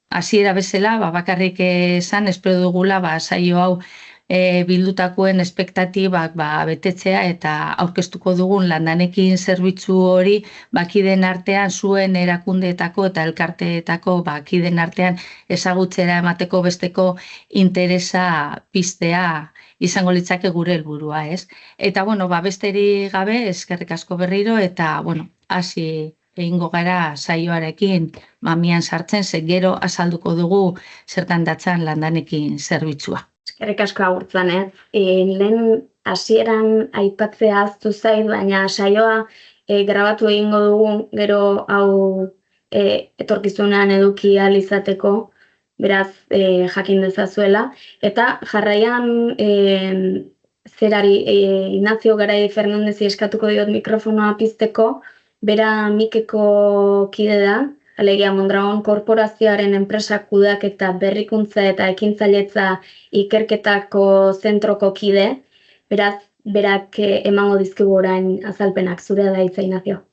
hasiera bezala, bakarrik esan, espero dugula, saio hau bildutakoen espektatibak betetzea eta aurkeztuko dugun landanekin zerbitzu hori kideen artean, zuen erakundeetako eta elkarteetako kideen artean ezagutzera emateko besteko interesa piztea izango litzake gure helburua, ez? Eta, besterik gabe, eskerrik asko berriro, eta, hasi egingo gara saioarekin mamian sartzen, ze gero azalduko dugu zertan datzan landanekin zerbitzua. Eskerrik asko agurtzen, lehen hasieran aipatzea ahaztu zait, baina saioa grabatu egingo dugu, gero hau etorkizunean eduki ahal izateko, beraz jakin dezazuela. Eta jarraian zerari Ignacio Garai Fernandezi eskatuko diot mikrofonoa pizteko, bera Mikeko kide da, alegia Mondragon korporazioaren enpresa kudeaketa berrikuntza eta ekintzailetza ikerketako zentroko kide, beraz, berak emango dizkigu orain azalpenak, zurea da hitza, Ignacio.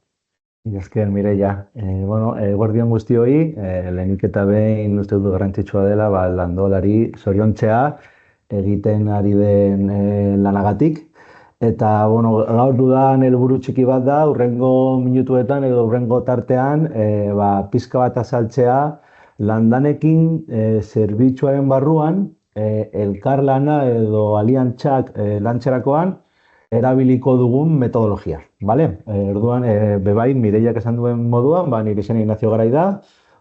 Esker, Mireia. Guardian guztioi, lehenik eta behin uste dut garrantzitsua dela, landolari zoriontzea egiten ari den lanagatik. Eta, gaur dudan helburu txiki bat da, hurrengo minutuetan edo hurrengo tartean, pizka bat azaltzea landanekin zerbitzuaren barruan, elkarlana edo aliantzak lantzerakoan erabiliko dugun metodologia. Orduan, bebai, Mireiak esan duen moduan, nire izena Ignacio Garai da,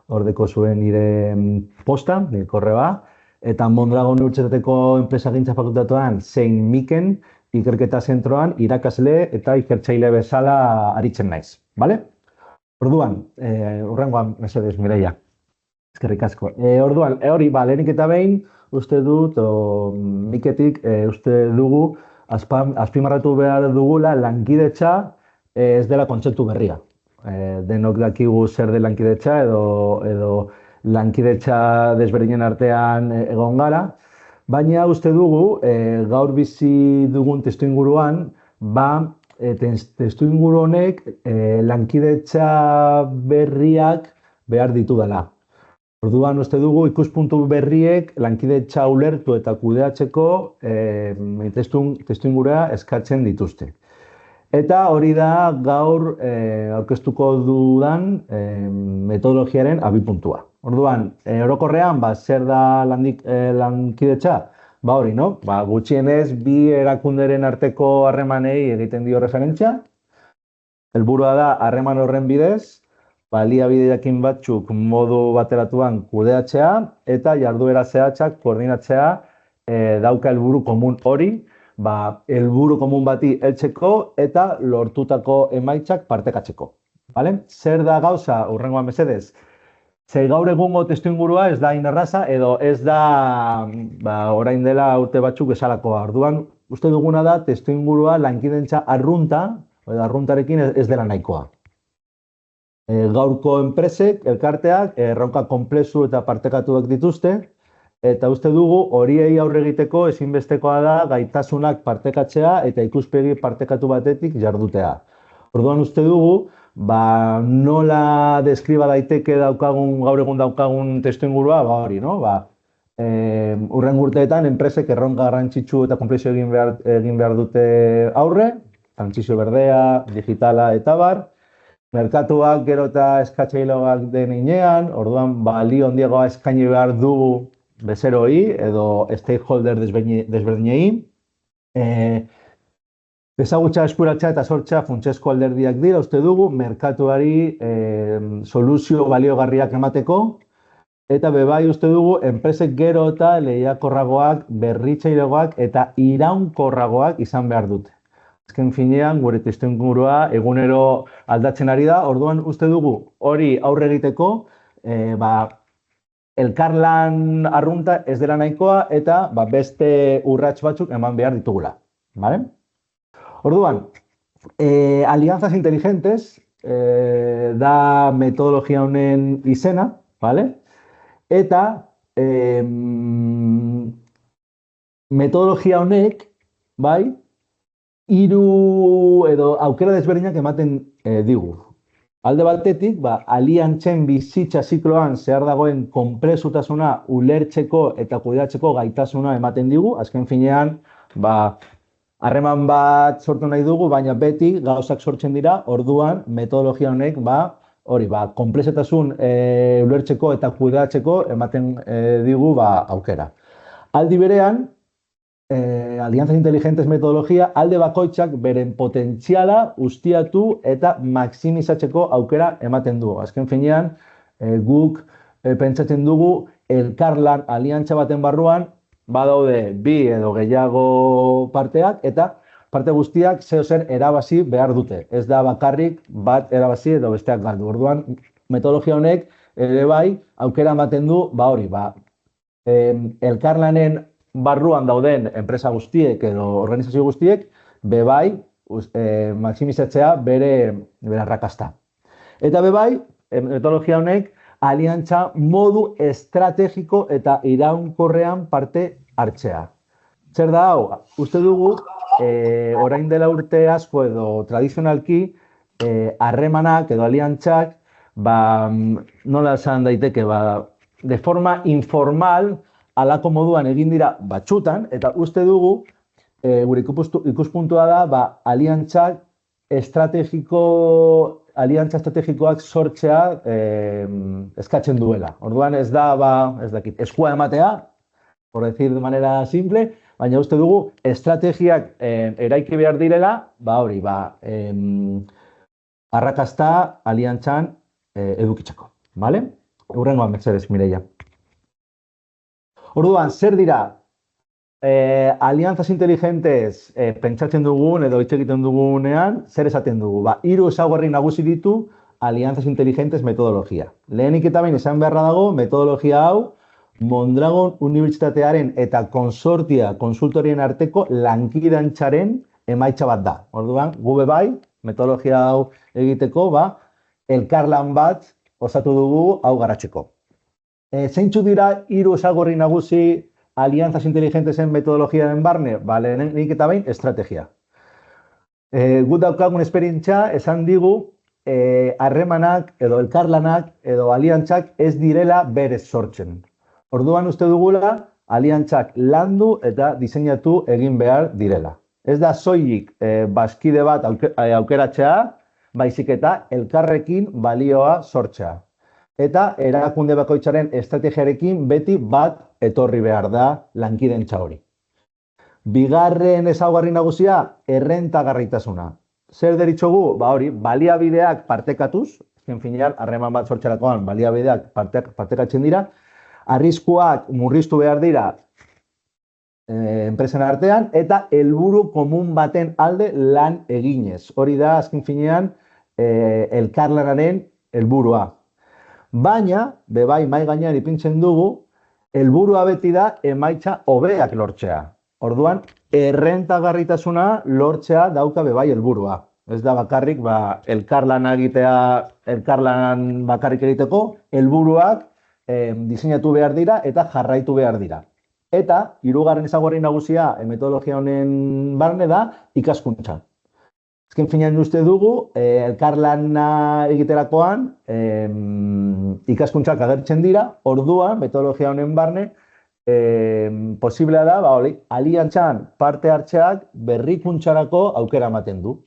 ordeko zuen nire posta, nire korreba, eta Mondragon Unibertsitateko enpresagintza fakultatuan zein Miken ikerketa zentroan irakasle eta ikertzaile bezala aritzen naiz. Orduan, hurrengoan, mesedez, Mireia. Eskerrik asko. Orduan, hori, lehenik eta behin, uste dut, Miketik, uste dugu, azpimarratu behar dugula lankidetza ez dela kontzeptu berria. Denok dakigu zer de lankidetza edo lankidetza desberdinen artean egon gara, baina uste dugu, gaur bizi dugun testuinguruan, testuinguru honek lankidetza berriak behar ditu dela. Orduan, uste dugu, ikuspuntu berriek lankidetza ulertu eta kudeatzeko testuingurua eskatzen dituzte. Eta hori da gaur aurkeztuko dudan metodologiaren abipuntua. Orduan, orokorrean, zer da lankidetza? Hori, no? Gutxienez, bi erakunderen arteko harremanei egiten dio referentzia. Helburua da, harreman horren bidez, baliabideekin batzuk modu bateratuan kudeatzea eta jarduera zehatzak koordinatzea dauka helburu komun hori, helburu komun bati heltzeko eta lortutako emaitzak partekatzeko. Zer da gauza, hurrengoan mesedez? Ze gaur egungo testuingurua ez da inerraza edo ez da orain dela urte batzuk bezalakoa. Orduan, uste duguna da testuingurua lankidetza arrunta edo arruntarekin ez dela nahikoa. Gaurko enpresek, elkarteak, erronka konplexu eta partekatuak dituzte, eta uste dugu horiei aurre egiteko ezinbestekoa da gaitasunak partekatzea eta ikuspegi partekatu batetik jardutea. Orduan uste dugu, nola deskriba daiteke gaur egun daukagun testuingurua, hori, no? Hurren urteetan enpresek erronka garrantzitsu eta konplexu egin behar dute aurre, trantsizio berdea, digitala eta bar, merkatuak gero eta eskatzaileagoak den heinean, orduan balio handiagoa eskaini behar dugu bezeroi edo stakeholder desberdinei. Ezagutza eskuratzea eta sortzea funtsezko alderdiak dira, uste dugu, merkatuari soluzio baliogarriak emateko, eta bebai uste dugu, enpresek gero eta lehiakorragoak, berritzaileagoak eta iraunkorragoak izan behar dute. Azken finean, gure testuingurua egunero aldatzen ari da, orduan uste dugu hori aurre egiteko, elkarlan arrunta ez dela nahikoa eta beste urrats batzuk eman behar ditugula. Orduan, alianzas inteligentes da metodologia honen izena, eta metodologia honek, hiru edo aukera desberdinak ematen digu. Alde batetik, aliantzen bizitza zikloan zehar dagoen konplexutasuna ulertzeko eta kudeatzeko gaitasuna ematen digu. Azken finean, harreman bat sortu nahi dugu, baina beti gauzak sortzen dira, orduan metodologia honek, konplexutasun ulertzeko eta kudeatzeko ematen digu aukera. Aldi berean, Alianzas Inteligentes metodologia alde bakoitzak beren potentziala ustiatu eta maximizatzeko aukera ematen du. Azken finean, guk pentsatzen dugu elkarlan aliantza baten barruan badaude bi edo gehiago parteak eta parte guztiak zer erabazi behar dute. Ez da bakarrik bat erabazi edo besteak galdu. Orduan, metodologia honek ere bai aukera ematen du, elkarlanen barruan dauden enpresa guztiek edo organizazio guztiek bebai maximizatzea bere arrakasta. Eta bebai, metodologia honek aliantza modu estrategiko eta iraunkorrean parte hartzea. Zer da hau? Uste dugu, orain dela urte asko edo tradizionalki, harremanak edo aliantzak, nola esan daiteke, de forma informal, alako moduan egin dira batzutan, eta uste dugu, gure ikuspuntua da, aliantza estrategikoak sortzea eskatzen duela. Orduan ez da, eskua ematea, por decir de manera simple, baina uste dugu, estrategiak eraiki behar direla, arrakasta aliantzan edukitzeko. Hurrengoan, mesedez, Mireia. Orduan, zer dira alianzas inteligentes pentsatzen dugun edo hitz egiten dugunean, zer esaten dugu? 3 ezaugarri nagusi ditu alianzas inteligentes metodologia. Lehenik eta behin esan beharra dago, metodologia hau Mondragon Unibertsitatearen eta konsortia konsultorien arteko lankidantzaren emaitza bat da. Orduan, gu bai, metodologia hau egiteko, elkarlan bat osatu dugu hau garatzeko. Zeintzu dira 3 ezaugarri nagusi alianzas inteligentesen metodologiaren barne? Lehenik eta behin, estrategia. Gut daukagun esperientzia esan digu harremanak edo elkarlanak edo aliantzak ez direla berez sortzen. Orduan uste dugula aliantzak landu eta diseinatu egin behar direla. Ez da soilik bazkide bat aukeratzea, baizik eta elkarrekin balioa sortzea. Eta erakunde bakoitzaren estrategiarekin beti bat etorri behar da lankidentza hori. Bigarren ezaugarri nagusia, errentagarritasuna. Zer deritzogu? Baliabideak partekatuz, azken finean, harreman bat sortzerakoan baliabideak partekatzen dira, arriskuak murriztu behar dira enpresen artean, eta helburu komun baten alde lan eginez. Hori da, azken finean, elkarlanaren helburua. Baina, bebai mai gainean ipintzen dugu, helburua beti da emaitza hobeak lortzea. Orduan, errentagarritasuna lortzea dauka bebai helburua. Ez da bakarrik, elkarlan bakarrik egiteko, helburuak diseinatu behar dira eta jarraitu behar dira. Eta, 3. ezaugarri nagusia metodologia honen barne da ikaskuntza. Azken finean uste dugu, elkarlana egiterakoan ikaskuntzak agertzen dira, orduan, metodologia honen barne, posiblea da, aliantzan parte hartzeak berrikuntzarako aukera ematen du.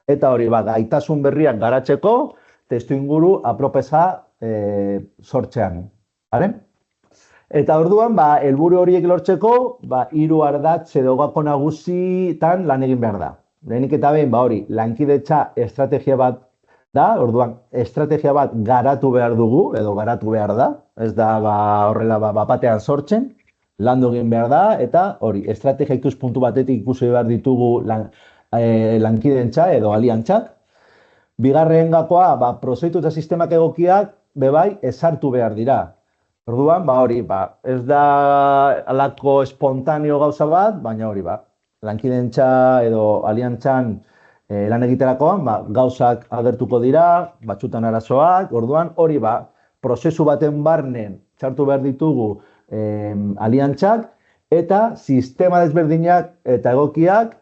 Eta hori, gaitasun berriak garatzeko, testuinguru apropesa sortzean. Eta orduan, helburu horiek lortzeko, 3 ardatz edo gako nagusitan lan egin behar da. Lehenik eta behin, lankidetza estrategia bat da, orduan, estrategia bat garatu behar dugu, edo garatu behar da, ez da horrela batean sortzen, landu egin behar da, eta hori, estrategia ikuspuntu batetik ikusi behar ditugu lankidentza edo aliantzak. Bigarren gakoa, proiektu eta sistemak egokiak, bebai, ezartu behar dira. Orduan, ez da alako espontaneo gauza bat, baina hori, lankidentza edo aliantzan lan egiterakoan, gauzak agertuko dira, batzutan arazoak, orduan hori prozesu baten barnen txartu behar ditugu aliantzak, eta sistema desberdinak eta egokiak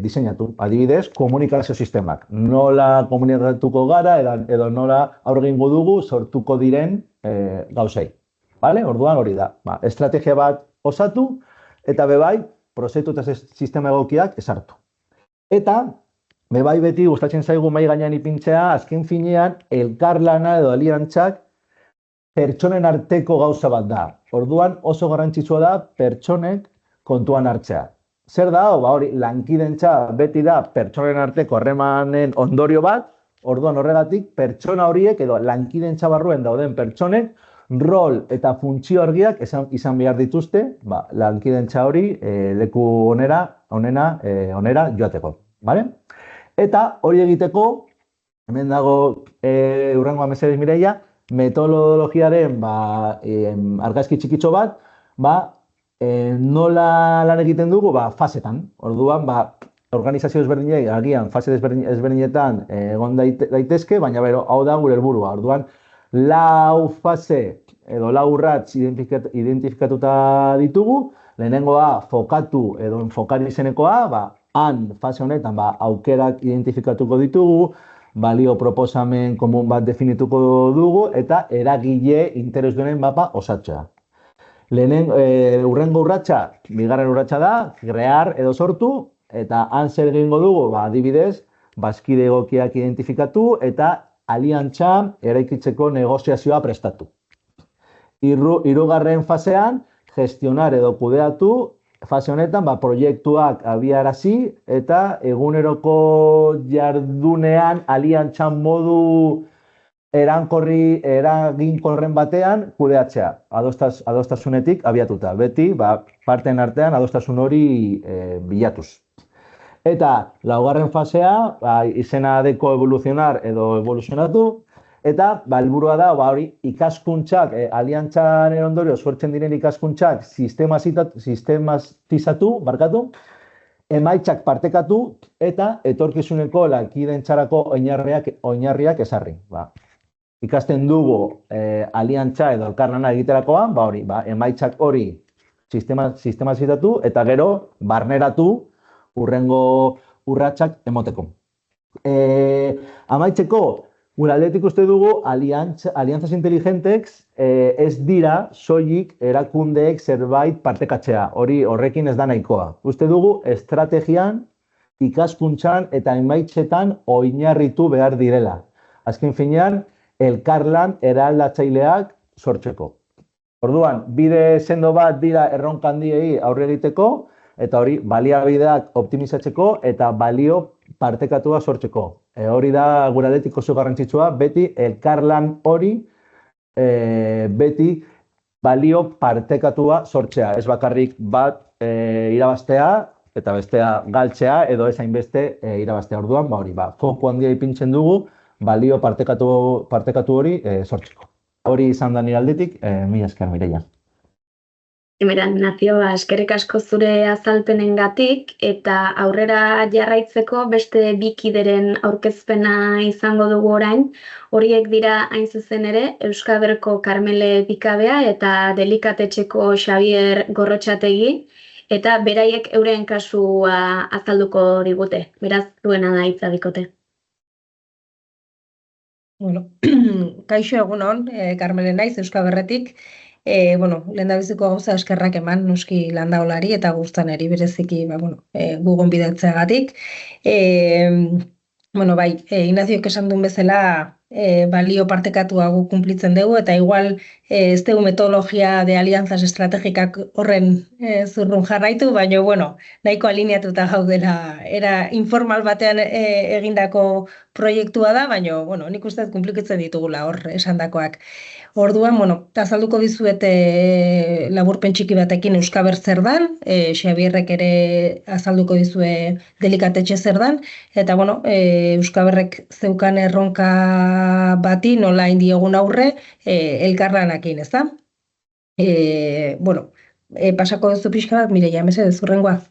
diseinatu. Adibidez, komunikazio sistemak. Nola komunikatuko gara edo nola aurre egingo dugu sortuko diren gauzei. Vale? Orduan hori da. Estrategia bat osatu eta bebai, prozesu eta sistema egokiak esartu. Eta, bebai beti gustatzen zaigu mai gainean ipintzea, azken finean, elkarlana edo aliantzak pertsonen arteko gauza bat da. Orduan oso garrantzitsua da pertsonek kontuan hartzea. Zer da, hori lankidentza beti da pertsonen arteko harremanen ondorio bat, orduan horregatik pertsona horiek edo lankidentza barruen dauden pertsonek rol eta funtzio argiak izan behar dituzte, lankidentza hori leku onera joateko. Vale? Eta hori egiteko, hemen dago hurrengoa mesedez Mireia, metodologiaren argazki txikitxo bat, nola lan egiten dugu, fasetan. Orduan, organizazio ezberdinek, agian, fase ezberdinetan egon daitezke, baina hau da gure helburua. Orduan, lau fase edo lau urrats identifikatuta ditugu, lehenengoa fokatu edo enfokari izenekoa, fase honetan aukerak identifikatuko ditugu, balio proposamen komun bat definituko dugu eta eragile interesdunen mapa osatzea. Hurrengo urratsa, bigarren urratsa da, krear edo sortu, eta han zer egingo dugu, adibidez, bazkide egokiak identifikatu eta aliantza eraikitzeko negoziazioa prestatu. Hirugarren fasean, gestionar edo kudeatu, fase honetan, proiektuak abiarazi eta eguneroko jardunean aliantzan modu eraginkorren batean kudeatzea, adostasunetik abiatuta. Beti, parteen artean adostasun hori bilatuz. Eta laugarren fasea, izena deko evoluzionar edo evoluzionatu, eta helburua da, hori ikaskuntzak, aliantzaren ondorio sortzen diren ikaskuntzak sistematizatu, emaitzak partekatu eta etorkizuneko lankidentzarako oinarriak ezarri. Ikasten dugu aliantza edo elkarlana egiterakoan, emaitzak hori sistematizatu eta gero barneratu hurrengo urratsak emoteko. Amaitzeko, gure aldetik uste dugu, aliantzas inteligentek ez dira soilik erakundeek zerbait partekatzea. Horrekin ez da nahikoa. Uste dugu, estrategian, ikaskuntzan eta emaitzetan oinarritu behar direla. Azken finean, elkarlan eraldatzaileak sortzeko. Orduan, bide sendo bat dira erronka handiei aurre egiteko, eta hori baliabideak optimizatzeko eta balio partekatua sortzeko. Hori da gure aldetik oso garrantzitsua, beti elkarlan hori beti balio partekatua sortzea. Ez bakarrik bat irabaztea eta bestea galtzea edo ez hainbeste irabaztea. Orduan, foku handia ipintzen dugu balio partekatu hori sortzeko. Hori izan da nire aldetik, mila esker Mireia. Ignacio, eskerrik asko zure azalpenengatik eta aurrera jarraitzeko beste bi kideren aurkezpena izango dugu orain. Horiek dira hain zuzen ere Euskaberriko Karmele Bikabea eta Delikatetxeko Xabier Gorrotxategi eta beraiek euren kasua azalduko digute. Beraz, duena da hitza bikote. Kaixo egunon, Karmele naiz Euskaberretik. Lehendabiziko gauza eskerrak eman noski landaolari eta guztaneri bereziki gu gonbidatzeagatik. Ignaziok esan duen bezala balio partekatua gu kumplitzen dugu eta igual ez dugu metodologia de alianzas estrategikak horren zurrun jarraitu, baina nahiko alineatuta gaudela era informal batean egindako proiektua da, baina nik uste kumplikitzen ditugula hor esandakoak. Orduan, azalduko dizuet laburpen txiki batekin Euskaber zer dan, Xabierrek ere azalduko dizue Delikatetxe zer dan, eta Euskaberrek zeukan erronka bati nola indiegun aurre elkarlanakin, ez da? Pasako duzu pixka bat, Mireia, mesedez, hurrengoa.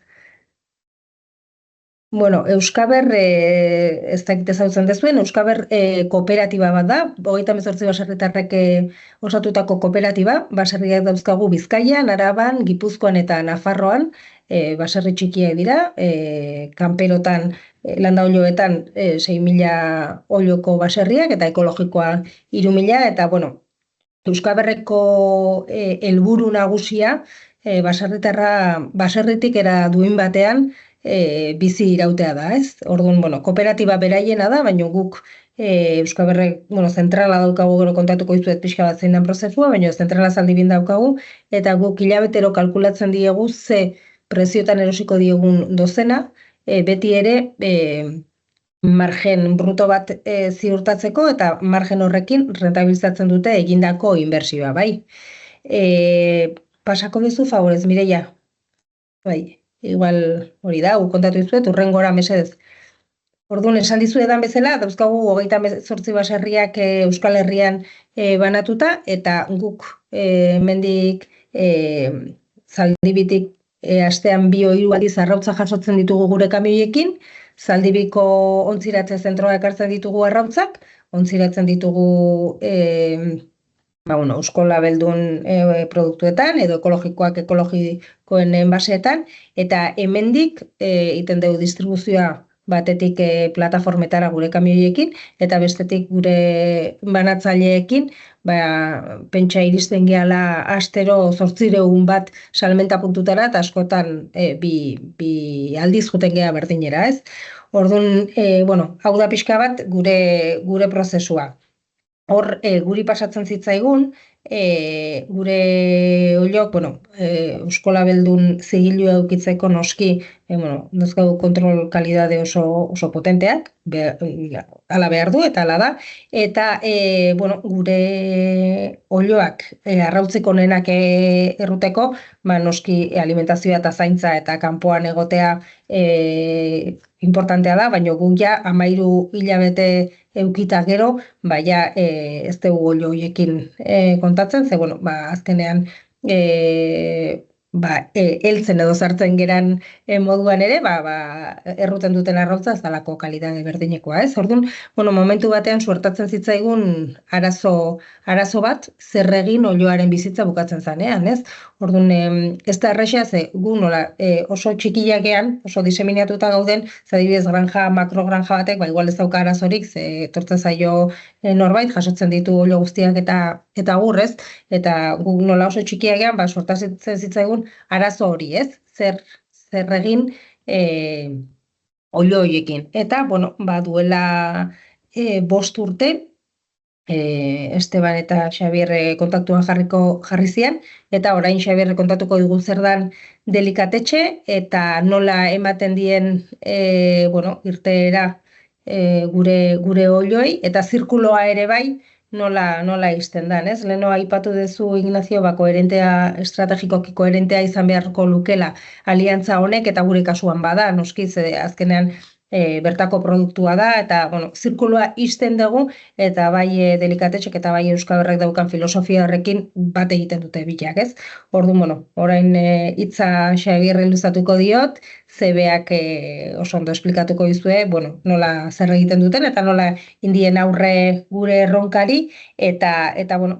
Bueno, Euskaber, ez dakit ezagutzen dezuen, Euskaber kooperatiba bat da, 38 baserritarrek osatutako kooperatiba, baserriak dauzkagu Bizkaian, Araban, Gipuzkoan eta Nafarroan, baserri txikiak dira, kanperotan, landa-oiloetan 6.000 oiloko baserriak eta ekologikoa 3.000, eta bueno, Euskaberreko helburu nagusia, baserritik era duin batean, bizi irautea da, ez? Orduan, bueno, kooperatiba beraiena da, baina guk Euskaberrek, bueno, zentrala daukagu, gero kontatuko dizuet pixka bat zein den prozesua, baina zentrala zaldibin daukagu, eta guk hilabetero kalkulatzen diegu ze preziotan erosiko diegun dozena, beti ere margen bruto bat ziurtatzeko, eta margen horrekin rentabilizatzen dute egindako inbertsioa, bai? Pasako duzu favorez, Mireia? Bai. Igual hori da, kontatu dizuet, hurrengora mesedez. Orduan, esan dizuetan bezala, dauzkagu 38 baserriak Euskal Herrian banatuta, eta guk hemendik Zaldibitik astean 2-3 aldiz arrautza jasotzen ditugu gure kamioiekin, Zaldibiko ontziratze zentroa ekartzen ditugu arrautzak, ontziratzen ditugu Eusko Labeldun produktuetan, edo ekologikoen enbaseetan, eta hemendik iten dugu distribuzioa batetik plataformetara gure kamioiekin, eta bestetik gure banatzaileekin, pentsa iristen gehala astero 800 bat salmenta puntutara, eta askotan bi aldiz juten geha berdinera, ez? Orduan, hau da pixka bat gure prozesua. Hor, guri pasatzen zitzaigun, gure oilok, Eusko Labeldun zigilua edukitzeko noski, dozkau kontrol kalidade oso potenteak, ala behar du, eta ala da, eta, gure oiloak arrautzeko nenak erruteko, noski alimentazioa eta zaintza eta kanpoan egotea importantea da, baina guk ja 13 hilabete eukita gero, ez dugu oilo horiekin kontatzen, ze, azkenean heltzen edo sartzen geran moduan ere, erruten duten arrautza ez dalako kalidade berdinekoa, ez? Orduan, momentu batean suertatzen zitzaigun arazo bat, zer egin oiloaren bizitza bukatzen zanean, ez? Orduan, ez da errexea, ze gu nola oso txikiakean, oso diseminatuta gauden, zadibidez granja, makrogranja batek, igual ez dauka arazorik, ze etortzen zaio norbait, jasotzen ditu oilo guztiak eta gurrez, eta guk nola oso txikiakean, suertatzen zitzaigun arazo hori, ez? Zer egin oilo horiekin. Eta, duela 5 urte, Esteban eta Xabier kontaktuan jarri zian, eta orain Xabier kontatuko digu zer dan delikatetxe, eta nola ematen dien, irteera gure oiloi, eta zirkuloa ere bai, nola izten dan, ez? Leheno aipatu duzu Ignacio, koherentea, estrategikoki koherentea izan beharko lukela aliantza honek, eta gure kasuan bada, noskiz, azkenean bertako produktua da, eta, zirkuloa izten dugu, eta bai delikatetxek eta bai Euskaberrek daukan filosofia horrekin bat egiten dute bilak, ez? Orduan, orain hitza Xabierre luzatuko diot, zebeak oso ondo esplikatuko dizue, nola zer egiten duten, eta nola indien aurre gure erronkari, eta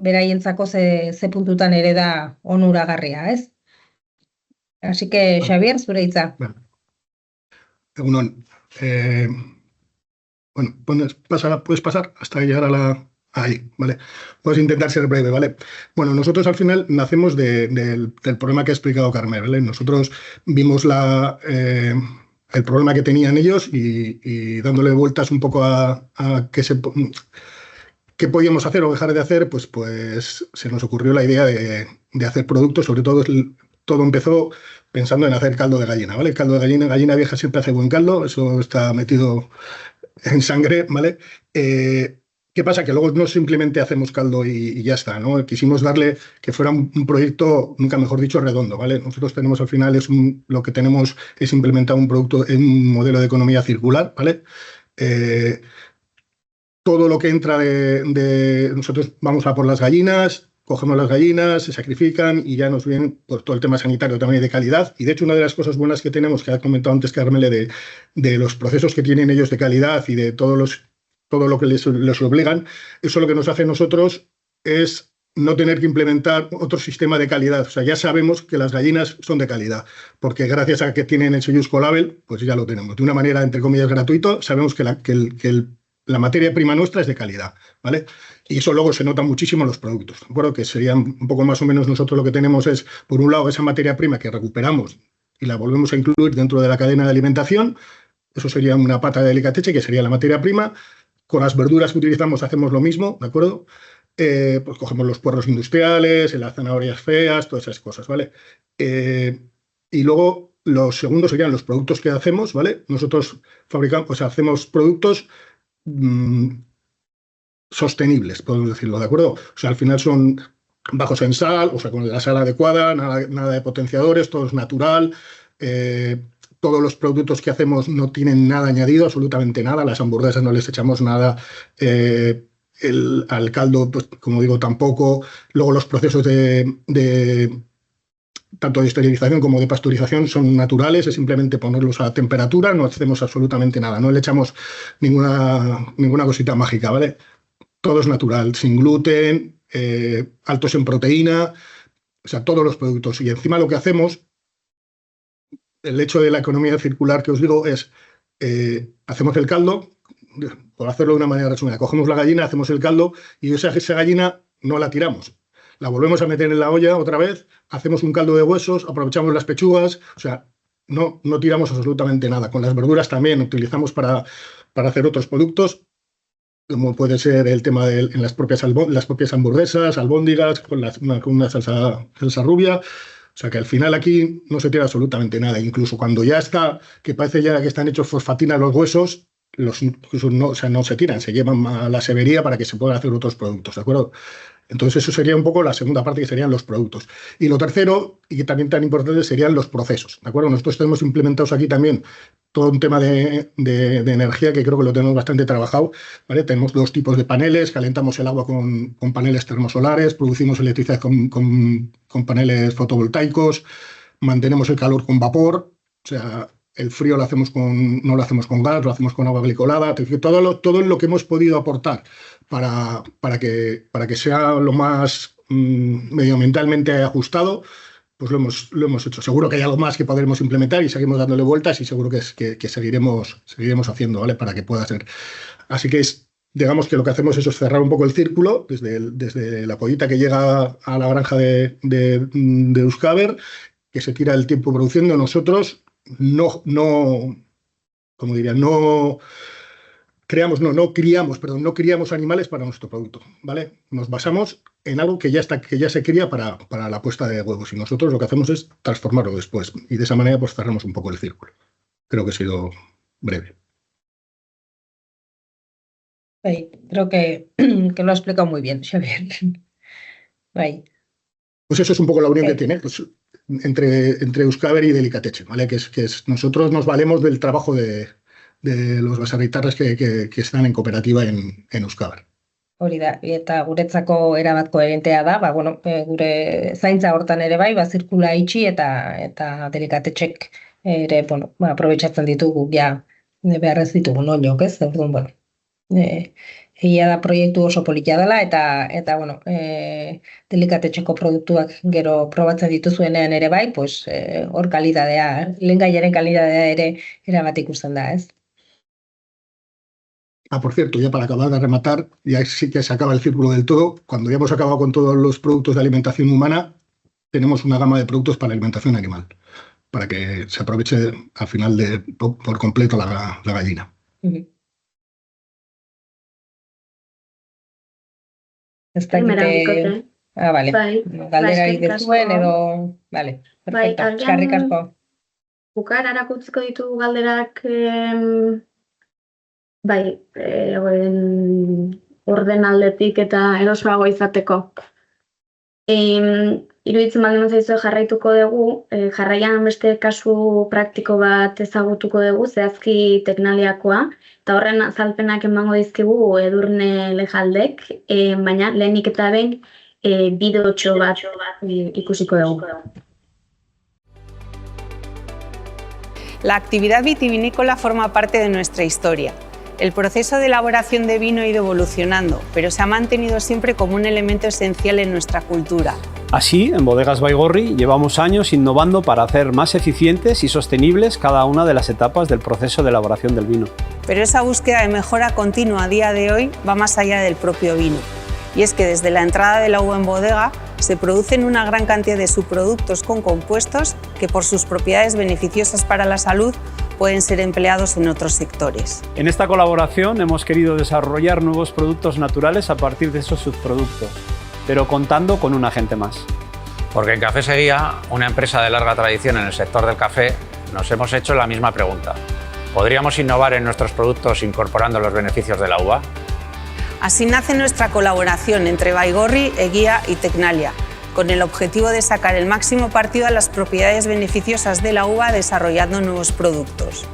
beraientzako ze puntutan ere da onuragarria, ez? Así que, Xabier, zure hitza. Egunon. Puedes pasar hasta llegar a la... Ahí, ¿vale? Puedes intentar ser breve, ¿vale? Nosotros al final nacemos del problema que ha explicado Carmen, ¿vale? Nosotros vimos el problema que tenían ellos y dándole vueltas un poco a qué podíamos hacer o dejar de hacer, pues se nos ocurrió la idea de hacer productos, sobre todo todo empezó pensando en hacer caldo de gallina, ¿vale? El caldo de gallina vieja siempre hace buen caldo, eso está metido en sangre, ¿vale? ¿Qué pasa? Que luego no simplemente hacemos caldo y ya está, ¿no? Quisimos darle que fuera un proyecto, nunca mejor dicho, redondo, ¿vale? Nosotros tenemos al final, lo que tenemos es implementar un producto en un modelo de economía circular, ¿vale? Todo lo que entra nosotros vamos a por las gallinas, cogemos las gallinas, se sacrifican y ya nos viene por todo el tema sanitario también y de calidad. Y de hecho, una de las cosas buenas que tenemos, que ha comentado antes Carmele, de los procesos que tienen ellos de calidad y de todo lo que les obligan, eso lo que nos hace a nosotros es no tener que implementar otro sistema de calidad. O sea, ya sabemos que las gallinas son de calidad, porque gracias a que tienen el sello Ecolabel, pues ya lo tenemos. De una manera, entre comillas, gratuito, sabemos que la materia prima nuestra es de calidad, ¿vale? Y eso luego se nota muchísimo en los productos, ¿de acuerdo? Que serían un poco más o menos nosotros lo que tenemos es, por un lado, esa materia prima que recuperamos y la volvemos a incluir dentro de la cadena de alimentación. Eso sería una pata de delicateche, que sería la materia prima. Con las verduras que utilizamos hacemos lo mismo, ¿de acuerdo? Pues cogemos los puerros industriales, las zanahorias feas, todas esas cosas, ¿vale? Y luego los segundos serían los productos que hacemos, ¿vale? Nosotros fabricamos, o sea, hacemos productos sostenibles, podemos decirlo, ¿de acuerdo? O sea, al final son bajos en sal, o sea, con la sal adecuada, nada de potenciadores, todo es natural. Todos los productos que hacemos no tienen nada añadido, absolutamente nada. Las hamburguesas no les echamos nada. Al caldo, pues como digo, tampoco. Luego los procesos tanto de esterilización como de pasteurización son naturales, es simplemente ponerlos a temperatura, no hacemos absolutamente nada, no le echamos ninguna cosita mágica, ¿vale? Todo es natural, sin gluten, altos en proteína, o sea, todos los productos. Y encima lo que hacemos, el hecho de la economía circular que os digo es, hacemos el caldo, por hacerlo de una manera resumida, cogemos la gallina, hacemos el caldo y esa gallina no la tiramos. La volvemos a meter en la olla otra vez, hacemos un caldo de huesos, aprovechamos las pechugas, o sea, no tiramos absolutamente nada. Con las verduras también utilizamos para hacer otros productos, como puede ser el tema en las propias hamburguesas, albóndigas, con una salsa rubia. O sea que al final aquí no se tira absolutamente nada. Incluso cuando ya está, que parece ya que están hechos fosfatina los huesos, no se tiran, se llevan a la severía para que se puedan hacer otros productos, ¿de acuerdo? Entonces eso sería un poco la segunda parte, que serían los productos. Y lo tercero, y que también tan importante, serían los procesos, ¿de acuerdo? Nosotros tenemos implementados aquí también todo un tema de energía que creo que lo tenemos bastante trabajado, ¿vale? Tenemos 2 tipos de paneles, calentamos el agua con paneles termosolares, producimos electricidad con paneles fotovoltaicos, mantenemos el calor con vapor, o sea, el frío no lo hacemos con gas, lo hacemos con agua glicolada, todo lo que hemos podido aportar para que sea lo más medioambientalmente ajustado, pues lo hemos hecho. Seguro que hay algo más que podremos implementar y seguimos dándole vueltas y seguro que seguiremos haciendo, ¿vale? Para que pueda ser. Así que digamos que lo que hacemos es cerrar un poco el círculo desde la pollita que llega a la granja de Euskaber, que se tira el tiempo produciendo. Nosotros no criamos animales para nuestro producto, ¿vale? Nos basamos en algo que ya se cría para la puesta de huevos y nosotros lo que hacemos es transformarlo después y de esa manera pues cerramos un poco el círculo. Creo que he sido breve. Creo que lo ha explicado muy bien, Xavier. Pues eso es un poco la unión que tiene, pues, entre Euskaber y Delicateche, ¿vale? Que es nosotros nos valemos del trabajo de los baserritarras que están en cooperativa en Euskaber. Hori da, eta guretzako erabat koherentea da, gure zaintza hortan ere bai, zirkula itxi eta delikatetxek ere, aprobetxatzen ditugu, beharrez ditugu, oinok, ez? Orduan, egia da proiektu oso polita dela eta delikatetxeko produktuak gero probatzen dituzuenean ere bai, hor kalidadea, lehengaiaren kalidadea ere erabat ikusten da, ez? Por cierto, ya para acabar de rematar, ya sí que se acaba el círculo del todo. Cuando ya hemos acabado con todos los productos de alimentación humana, tenemos una gama de productos para alimentación animal, para que se aproveche al final por completo la gallina. Ez dakite... Vale. Galderarik dezuen edo... Vale, perfecto. Eskerrik asko. Bukaeran utziko ditugu galderak... orden aldetik eta erosoago izateko. Iruditzen baldin zaizue jarraituko dugu, jarraian beste kasu praktiko bat ezagutuko dugu, zehazki teknaliakoa, eta horren azalpenak emango dizkigu Edurne Lejaldek, baina lehenik eta behin bideotxo bat ikusiko dugu. La actividad vitivinícola forma parte de nuestra historia. El proceso de elaboración de vino ha ido evolucionando, pero se ha mantenido siempre como un elemento esencial en nuestra cultura. Así, en Bodegas Baigorri llevamos años innovando para hacer más eficientes y sostenibles cada una de las etapas del proceso de elaboración del vino. Pero esa búsqueda de mejora continua a día de hoy va más allá del propio vino. Y es que desde la entrada de la uva en bodega se producen una gran cantidad de subproductos con compuestos que por sus propiedades beneficiosas para la salud pueden ser empleados en otros sectores. En esta colaboración hemos querido desarrollar nuevos productos naturales a partir de esos subproductos, pero contando con un agente más. Porque en Café Seguía, una empresa de larga tradición en el sector del café, nos hemos hecho la misma pregunta. ¿Podríamos innovar en nuestros productos incorporando los beneficios de la uva? Así nace nuestra colaboración entre Baigorri, Eguía y Tecnalia, con el objetivo de sacar el máximo partido a las propiedades beneficiosas de la uva desarrollando nuevos productos.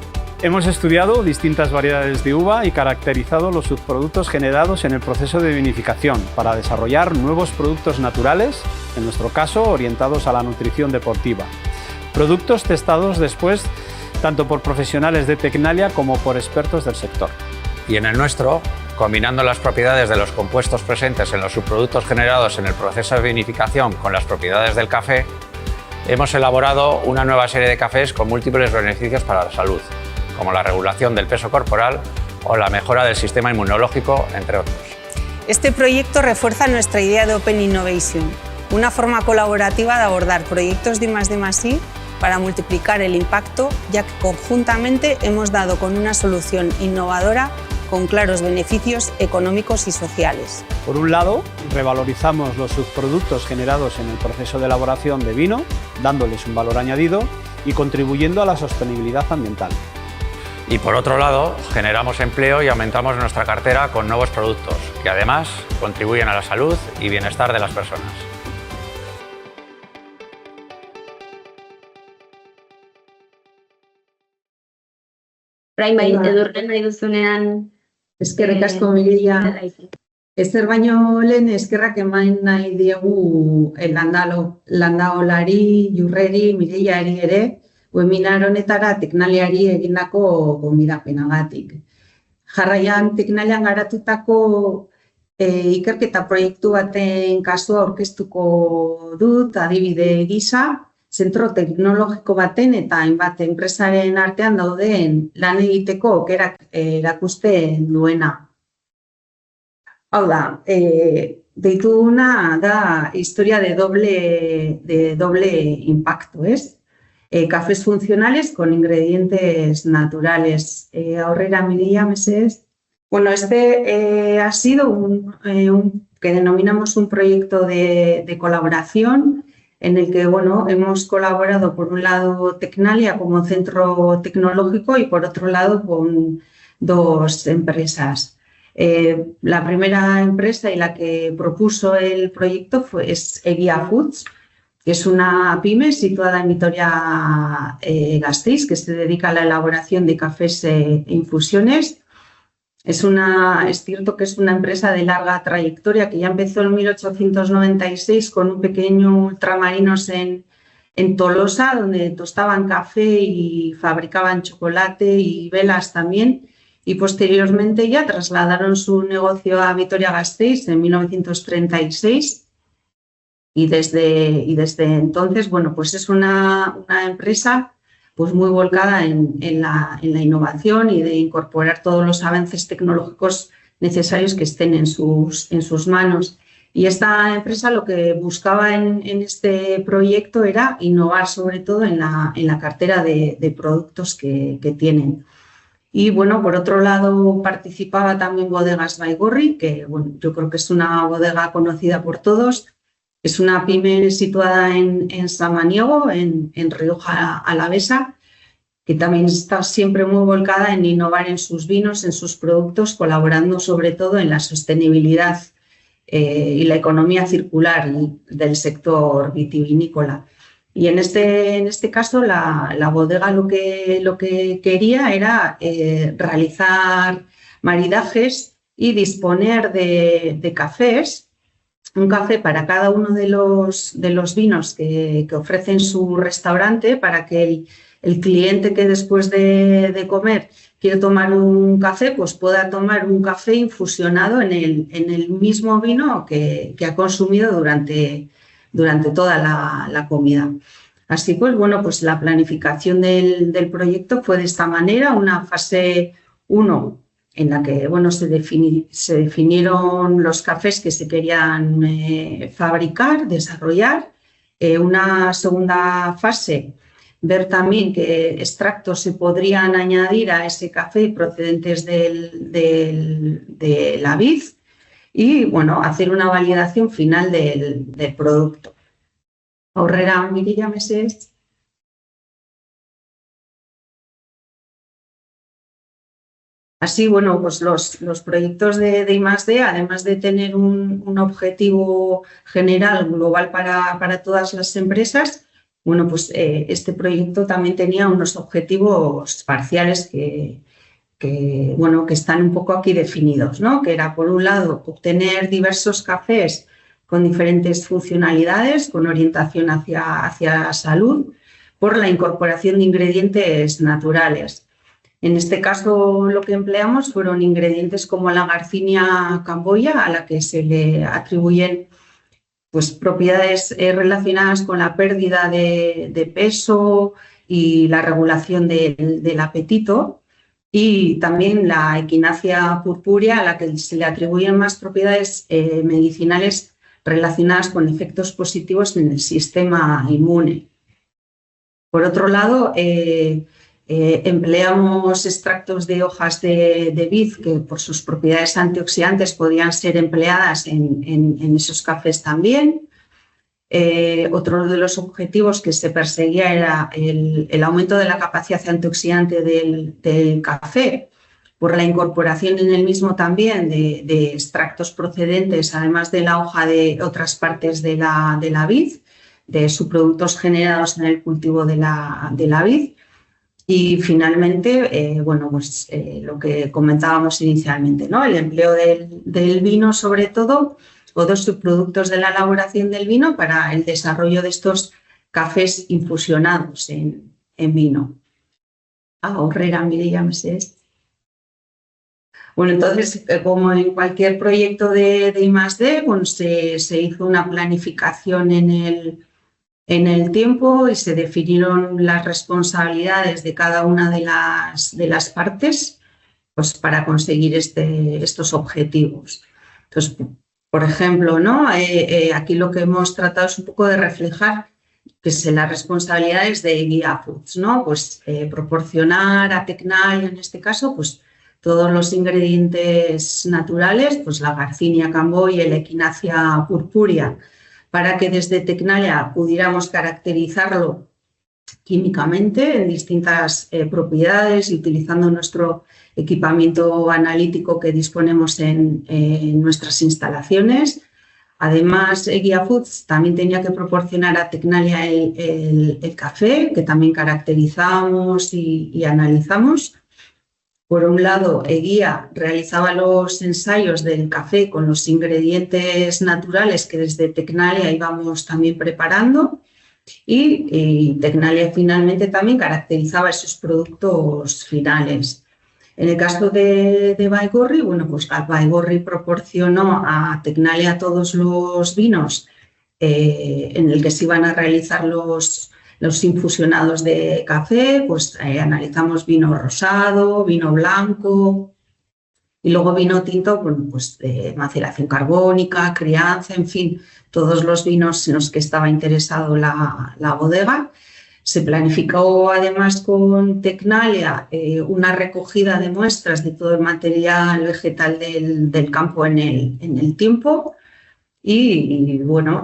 Hemos estudiado distintas variedades de uva y caracterizado los subproductos generados en el proceso de vinificación para desarrollar nuevos productos naturales, en nuestro caso orientados a la nutrición deportiva. Productos testados después tanto por profesionales de Tecnalia como por expertos del sector. Y en el nuestro, combinando las propiedades de los compuestos presentes en los subproductos generados en el proceso de vinificación con las propiedades del café, hemos elaborado una nueva serie de cafés con múltiples beneficios para la salud, como la regulación del peso corporal o la mejora del sistema inmunológico, entre otros. Este proyecto refuerza nuestra idea de Open Innovation, una forma colaborativa de abordar proyectos de I+D+I para multiplicar el impacto, ya que conjuntamente hemos dado con una solución innovadora con claros beneficios económicos y sociales. Por un lado, revalorizamos los subproductos generados en el proceso de elaboración de vino, dándoles un valor añadido y contribuyendo a la sostenibilidad ambiental. Y por otro lado, generamos empleo y aumentamos nuestra cartera con nuevos productos, que además contribuyen a la salud y bienestar de las personas. Orain bai, edurren nahi duzunean... Eskerrik asko, Mireia. Ezer baino lehen eskerrak eman nahi diegu landaolari, Jurreri, Mireiari ere, webinar honetara Tecnaliari egindako gonbidapenagatik. Jarraian Tecnalian garatutako ikerketa proiektu baten kasua aurkeztuko dut, adibide gisa, zentro teknologiko baten eta hainbat enpresaren artean dauden lan egiteko aukerak erakusten duena. Hau da, deituna da historia de doble impacto, ¿es? Cafés funcionales con ingredientes naturales. Aurrera, Mireia, mesedez. Bueno, este ha sido que denominamos un proyecto de colaboración en el que, bueno, hemos colaborado por un lado Tecnalia como centro tecnológico y por otro lado con dos empresas. La primera empresa y la que propuso el proyecto es Eguía Foods, que es una pyme situada en Vitoria-Gasteiz, que se dedica a la elaboración de cafés e infusiones. Es cierto que es una empresa de larga trayectoria que ya empezó en 1896 con un pequeño ultramarinos en Tolosa, donde tostaban café y fabricaban chocolate y velas también. Y posteriormente ya trasladaron su negocio a Vitoria-Gasteiz en 1936. Y desde entonces, bueno, pues es una empresa pues muy volcada en la innovación y de incorporar todos los avances tecnológicos necesarios que estén en sus manos. Y esta empresa lo que buscaba en este proyecto era innovar sobre todo en la cartera de productos que tienen. Y bueno, por otro lado participaba también Bodegas Baigorri, que bueno, yo creo que es una bodega conocida por todos. Es una pyme situada en Samaniego, en Rioja Alavesa, que también está siempre muy volcada en innovar en sus vinos, en sus productos, colaborando sobre todo en la sostenibilidad y la economía circular del sector vitivinícola. Y en este caso la bodega lo que quería era realizar maridajes y disponer de cafés un café para cada uno de los vinos que ofrece en su restaurante, para que el cliente que después de comer quiere tomar un café, pues pueda tomar un café infusionado en el mismo vino que ha consumido durante toda la comida. Así pues, bueno, pues la planificación del proyecto fue de esta manera: una fase 1 en la que, bueno, se definieron los cafés que se querían fabricar, desarrollar. Una segunda fase, ver también qué extractos se podrían añadir a ese café procedentes de la vid y, bueno, hacer una validación final del producto. Aurrera, Mireia Meses. Así, bueno, pues los proyectos de I+D, además de tener un objetivo general, global para todas las empresas, bueno, pues este proyecto también tenía unos objetivos parciales que están un poco aquí definidos, ¿no? Que era, por un lado, obtener diversos cafés con diferentes funcionalidades, con orientación hacia salud, por la incorporación de ingredientes naturales. En este caso, lo que empleamos fueron ingredientes como la Garcinia camboya, a la que se le atribuyen, pues, propiedades relacionadas con la pérdida de peso y la regulación del apetito, y también la Echinacea purpurea, a la que se le atribuyen más propiedades medicinales relacionadas con efectos positivos en el sistema inmune. Por otro lado, empleamos extractos de hojas de vid que, por sus propiedades antioxidantes, podían ser empleadas en esos cafés también. Otro de los objetivos que se perseguía era el aumento de la capacidad antioxidante del café, por la incorporación en el mismo también de extractos procedentes, además de la hoja, de otras partes de la vid, de subproductos generados en el cultivo de la vid. Y finalmente, lo que comentábamos inicialmente, ¿no? El empleo del vino, sobre todo, o de subproductos de la elaboración del vino para el desarrollo de estos cafés infusionados en vino. Aurrera, Mireia Meses. Bueno, entonces, como en cualquier proyecto de I+D, bueno, se hizo una planificación en el tiempo y se definieron las responsabilidades de cada una de las partes, pues, para conseguir estos objetivos. Entonces, por ejemplo, ¿no? Aquí lo que hemos tratado es un poco de reflejar las responsabilidades de Egia Foods, ¿no? Pues proporcionar a Tecnalia, en este caso, pues todos los ingredientes naturales, pues la Garcinia camboya y la Echinacea purpurea, para que desde Tecnalia pudiéramos caracterizarlo químicamente en distintas propiedades y utilizando nuestro equipamiento analítico que disponemos en nuestras instalaciones. Además, Egia Foods también tenía que proporcionar a Tecnalia el café, que también caracterizamos y analizamos. Por un lado, Egia realizaba los ensayos del café con los ingredientes naturales que desde Tecnalia íbamos también preparando, y Tecnalia finalmente también caracterizaba esos productos finales. En el caso de Baigorri, bueno, pues Baigorri proporcionó a Tecnalia todos los vinos en el que se iban a realizar los infusionados de café. Pues analizamos vino rosado, vino blanco y luego vino tinto, bueno, pues de maceración carbónica, crianza, en fin, todos los vinos en los que estaba interesado la bodega. Se planificó además con Tecnalia una recogida de muestras de todo el material vegetal del campo en el tiempo, y bueno,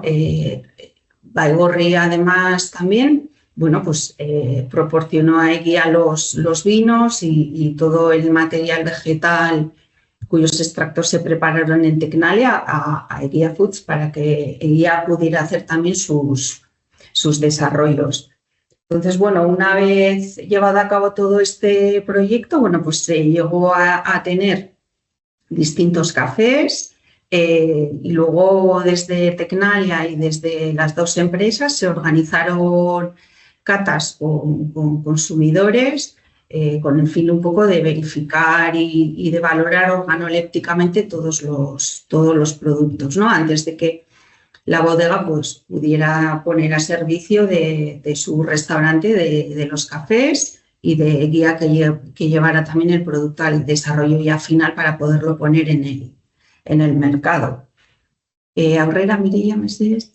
Baigorri además también, bueno, pues proporcionó a Egia los vinos y todo el material vegetal cuyos extractos se prepararon en Tecnalia a Egia Foods para que Egia pudiera hacer también sus desarrollos. Entonces, bueno, una vez llevado a cabo todo este proyecto, bueno, pues se llegó a tener distintos cafés Y luego desde Tecnalia y desde las dos empresas se organizaron catas con consumidores con el fin un poco de verificar y de valorar organolépticamente todos los productos, ¿no? Antes de que la bodega pues, pudiera poner a servicio de su restaurante de los cafés y de guía que llevara también el producto al desarrollo ya final para poderlo poner en el mercado. Aurrera, Mireia, ¿me sigues?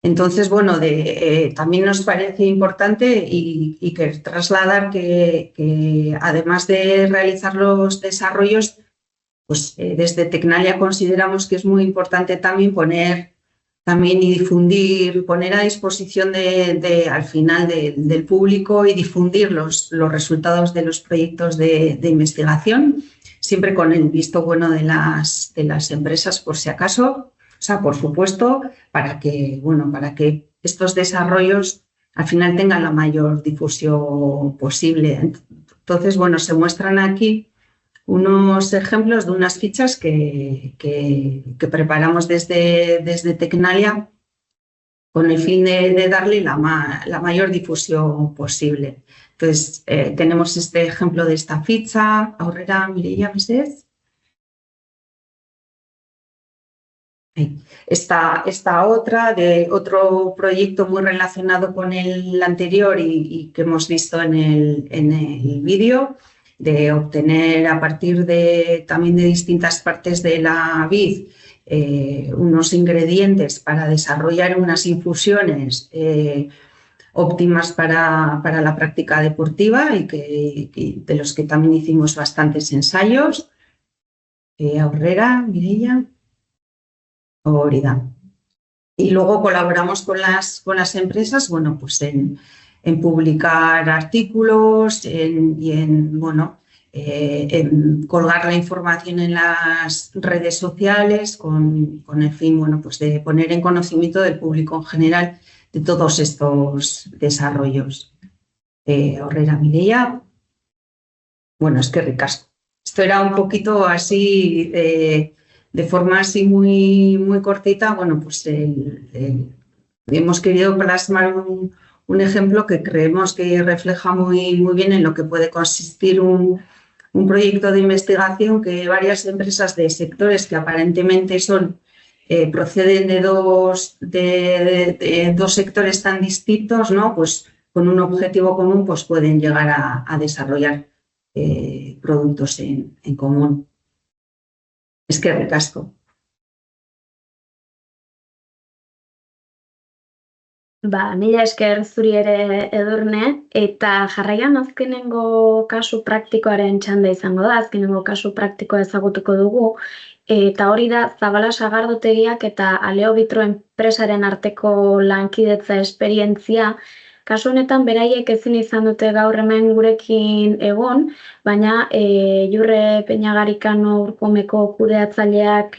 Entonces, bueno, también nos parece importante y que trasladar que además de realizar los desarrollos, pues desde Tecnalia consideramos que es muy importante también poner y difundir, poner a disposición al final del público y difundir los resultados de los proyectos de investigación, siempre con el visto bueno de las empresas por si acaso. O sea, por supuesto, para que estos desarrollos al final tengan la mayor difusión posible. Entonces, bueno, se muestran aquí unos ejemplos de unas fichas que preparamos desde Tecnalia con el fin de darle la mayor difusión posible. Entonces, tenemos este ejemplo de esta ficha. Aurrera, Mireia, ¿me sigues? Esta otra de otro proyecto muy relacionado con el anterior y que hemos visto en el vídeo, de obtener a partir también de distintas partes de la vid unos ingredientes para desarrollar unas infusiones óptimas para la práctica deportiva y de los que también hicimos bastantes ensayos. Aurrera, Mireia. Y luego colaboramos con las empresas, bueno, pues en publicar artículos y en colgar la información en las redes sociales con el fin, bueno, pues de poner en conocimiento del público en general de todos estos desarrollos. Aurrera, Mireia. Bueno, es que ricasco. Esto era un poquito así de forma así muy, muy cortita, bueno, pues hemos querido plasmar un ejemplo que creemos que refleja muy, muy bien en lo que puede consistir un proyecto de investigación que varias empresas de sectores que aparentemente proceden de dos sectores tan distintos, ¿no? Pues con un objetivo común pues pueden llegar a desarrollar productos en común. Es que ricasco. Mila esker zuri ere Edurne, eta jarraian azkenengo kasu praktikoaren txanda izango da, azkenengo kasu praktikoa ezagutuko dugu, eta hori da Zabala Sagardotegiak eta Aleobitro enpresaren arteko lankidetza esperientzia. Kasu honetan beraiek ezin izan dute gaur hemen gurekin egon, baina Jurre Peñagarikano Urkomeko kudeatzaileak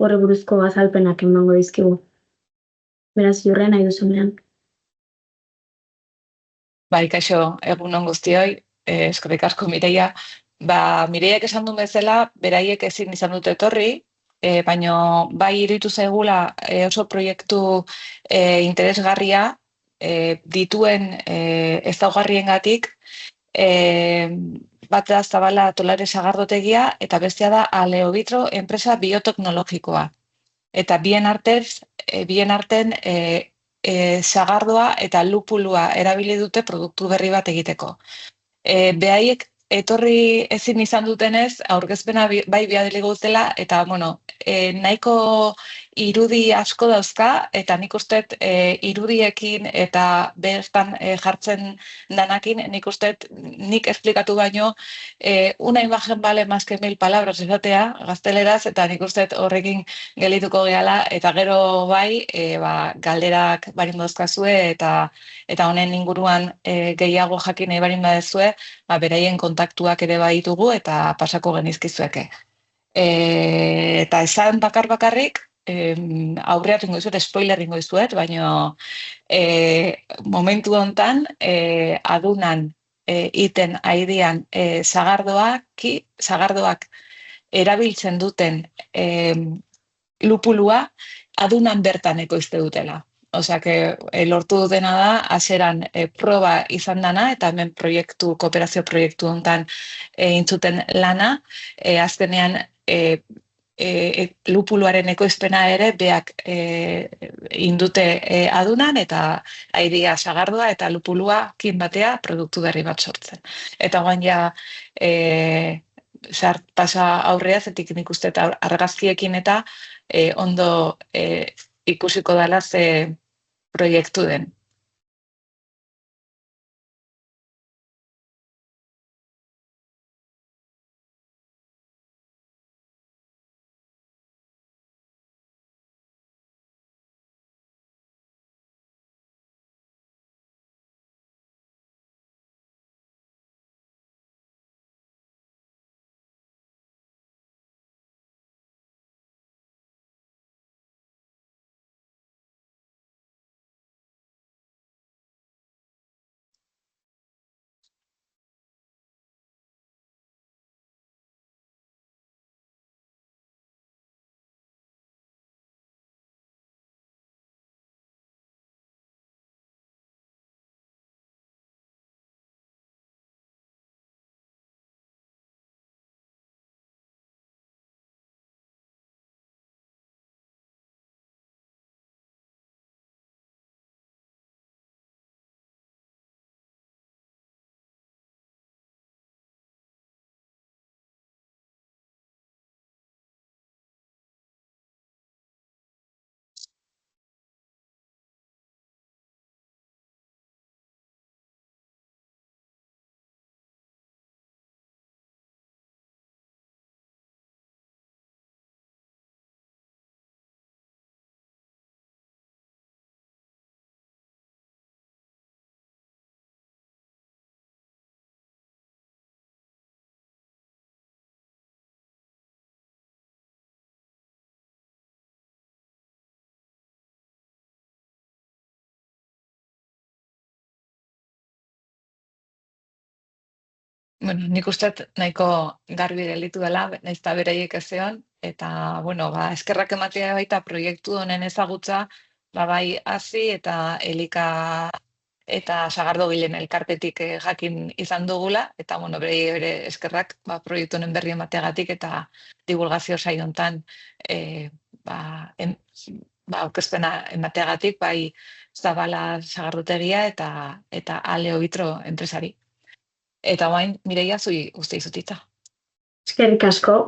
horre buruzko azalpenak emango dizkigu. Beraz, Jurre, nahi duzunean. Kaixo, egun on guztioi, eskerrik asko Mireia. Mireiak esan duen bezala, beraiek ezin izan dute etorri, baina bai iruditu zaigula oso proiektu interesgarria dituen ezaugarriengatik, bat da Zabala Tolare Sagardotegia eta bestea da Aleobitro enpresa bioteknologikoa. Eta bien arten sagardoa eta lupulua erabili dute produktu berri bat egiteko. Behaiek etorri ezin izan dutenez, aurkezpena bai bidali dutela eta nahiko irudi asko dauzka eta nik uste irudiekin eta bertan jartzen danakin nik esplikatu baino una imagen vale más que 1000 palabras esatea gazteleraz eta nik uste horrekin gelituko gehala eta gero bai galderak barin dauzkazue eta honen inguruan gehiago jakin nahi barin badezue beraien kontaktuak ere bai ditugu eta pasako genizkizueke. Eta esan bakarrik aurreatu ingo izuet, spoiler ingo izuet, baina momentu hontan adunan iten aidean sagardoak erabiltzen duten lupulua adunan bertan ekoizte dutela. Osea, lortu dutena da, hasieran proba izan dana, eta hemen kooperazio proiektu honetan intzuten lana, azkenean lupuluaren ekoizpena ere beak indute adunan, eta airia sagardua eta lupulua kin batea produktu berri bat sortzen. Eta guain ja pasa aurrea, zetik nik uste eta argazkiekin eta ondo ikusiko dela ze proiektu den. Bueno, nik uste nahiko garbi gelditu dela, nahiz eta beraiek ez zeon, eta, eskerrak ematea baita proiektu honen ezagutza, bai hasi eta Elika eta Sagardogilen elkartetik jakin izan dugula, eta, beraiek ere eskerrak proiektu honen berri emateagatik eta divulgazio saio hontan aurkezpena emateagatik, bai Zabala Sagardotegia eta Aleo Vitro enpresari. Eta guain, Mireia, zui uste izutita. Eskerrik asko.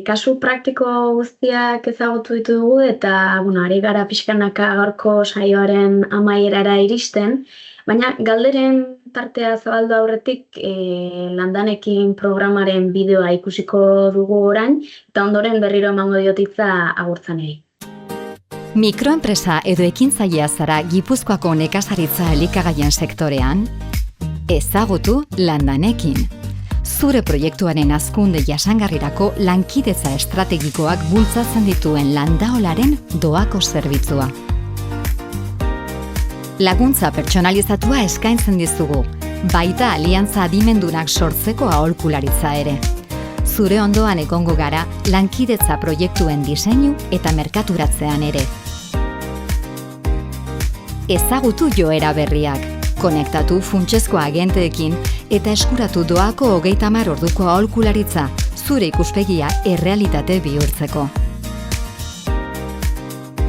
Kasu praktiko guztiak ezagutu ditugu eta, ari gara pixkanaka gaurko saioaren amaierara iristen, baina galderen tartea zabaldu aurretik Landanekin programaren bideoa ikusiko dugu orain, eta ondoren berriro emango diotitza agurtzanei. Mikroenpresa edo ekintzailea zara Gipuzkoako nekazaritza elikagaien sektorean? Ezagutu Landanekin. Zure proiektuaren hazkunde jasangarrirako lankidetza estrategikoak bultzatzen dituen Landaolaren doako zerbitzua. Laguntza pertsonalizatua eskaintzen dizugu, baita aliantza adimendunak sortzeko aholkularitza ere. Zure ondoan egongo gara lankidetza proiektuen diseinu eta merkaturatzean ere. Ezagutu joera berriak. Konektatu funtsezko agenteekin eta eskuratu doako 30 orduko aholkularitza, zure ikuspegia errealitate bihurtzeko.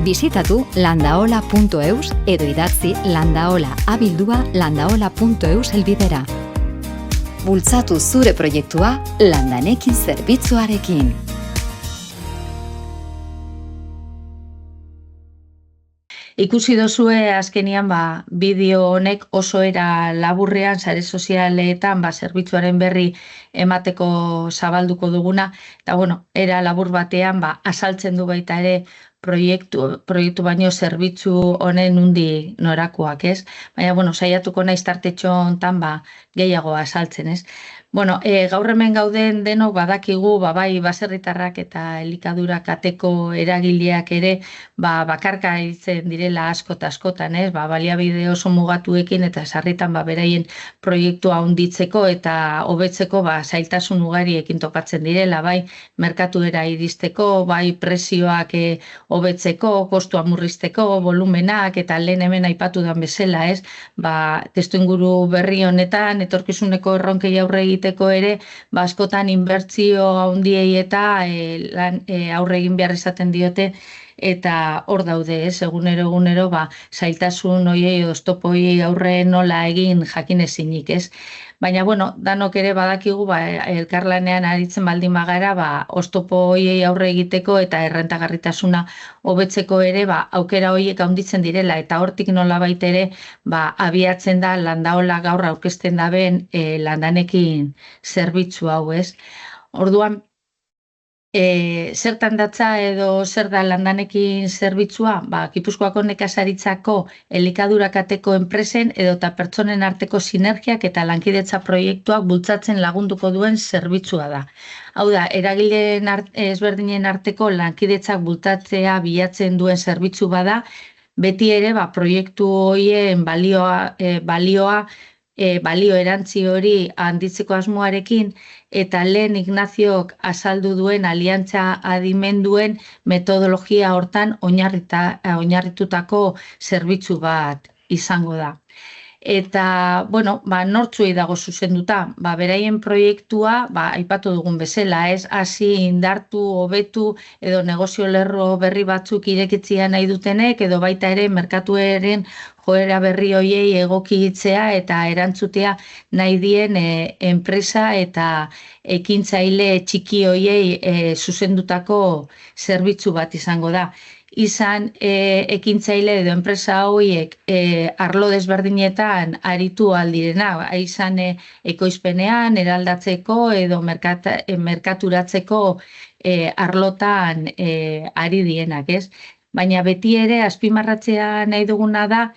Bisitatu landaola.eus edo idatzi landaola@landaola.eus helbidera. Bultzatu zure proiektua Landanekin zerbitzuarekin. Ikusi dozue azkenian bideo honek oso era laburrean sare sozialetan zerbitzuaren berri emateko zabalduko duguna, eta era labur batean azaltzen du baita ere proiektu baino zerbitzu honen undi norakoak, ez? Baina, bueno, saiatuko naiz tartetxo hontan gehiago azaltzen, ez? Bueno, gaur hemen gauden denok badakigu, bai baserritarrak eta elikadura kateko eragileak ere, bakarka itzen direla askotan, ez? Baliabide oso mugatuekin eta sarritan beraien proiektua handitzeko eta hobetzeko zailtasun ugariekin topatzen direla, bai merkatuera iristeko, bai prezioak hobetzeko, kostua murrizteko, volumenak eta lehen hemen aipatu den bezala, ez? Testuinguru berri honetan, etorkizuneko erronkei aurre egiteko ere, askotan inbertsio handiei eta aurre egin behar izaten diote, eta hor daude, ez? Egunero, zailtasun hoiei, oztopo hoiei aurre nola egin jakin ezinik, ez? Baina, bueno, danok ere badakigu, elkarlanean aritzen baldin bagara, oztopo hoiei aurre egiteko eta errentagarritasuna hobetzeko ere, aukera hoiek handitzen direla, eta hortik nolabait ere, abiatzen da Landaola gaur aurkezten daben landanekin zerbitzu hau, ez? Orduan, zertan datza edo zer da landanekin zerbitzua? Gipuzkoako nekazaritzako elikadura kateko enpresen edo eta pertsonen arteko sinergiak eta lankidetza proiektuak bultzatzen lagunduko duen zerbitzua da. Hau da, eragileen ezberdinen arteko lankidetzak bultatzea bilatzen duen zerbitzu bada, beti ere proiektu horien balio erantzi hori handitzeko asmoarekin, eta lehen Ignaziok azaldu duen aliantza adimenduen metodologia hortan oinarritutako zerbitzu bat izango da. Eta, bueno, nortzuei dago zuzenduta, beraien proiektua, aipatu dugun bezala, ez hasi indartu, hobetu edo negozio lerro berri batzuk irekitzea nahi dutenek, edo baita ere merkatuaren joera berri hoiei egokitzea eta erantzutea nahi dien enpresa eta ekintzaile txiki hoiei zuzendutako zerbitzu bat izango da. Izan ekintzaile edo enpresa horiek arlo desberdinetan aritu aldirena, izan ekoizpenean, eraldatzeko edo merkaturatzeko arlotan ari dienak, ez? Baina beti ere azpimarratzea nahi duguna da,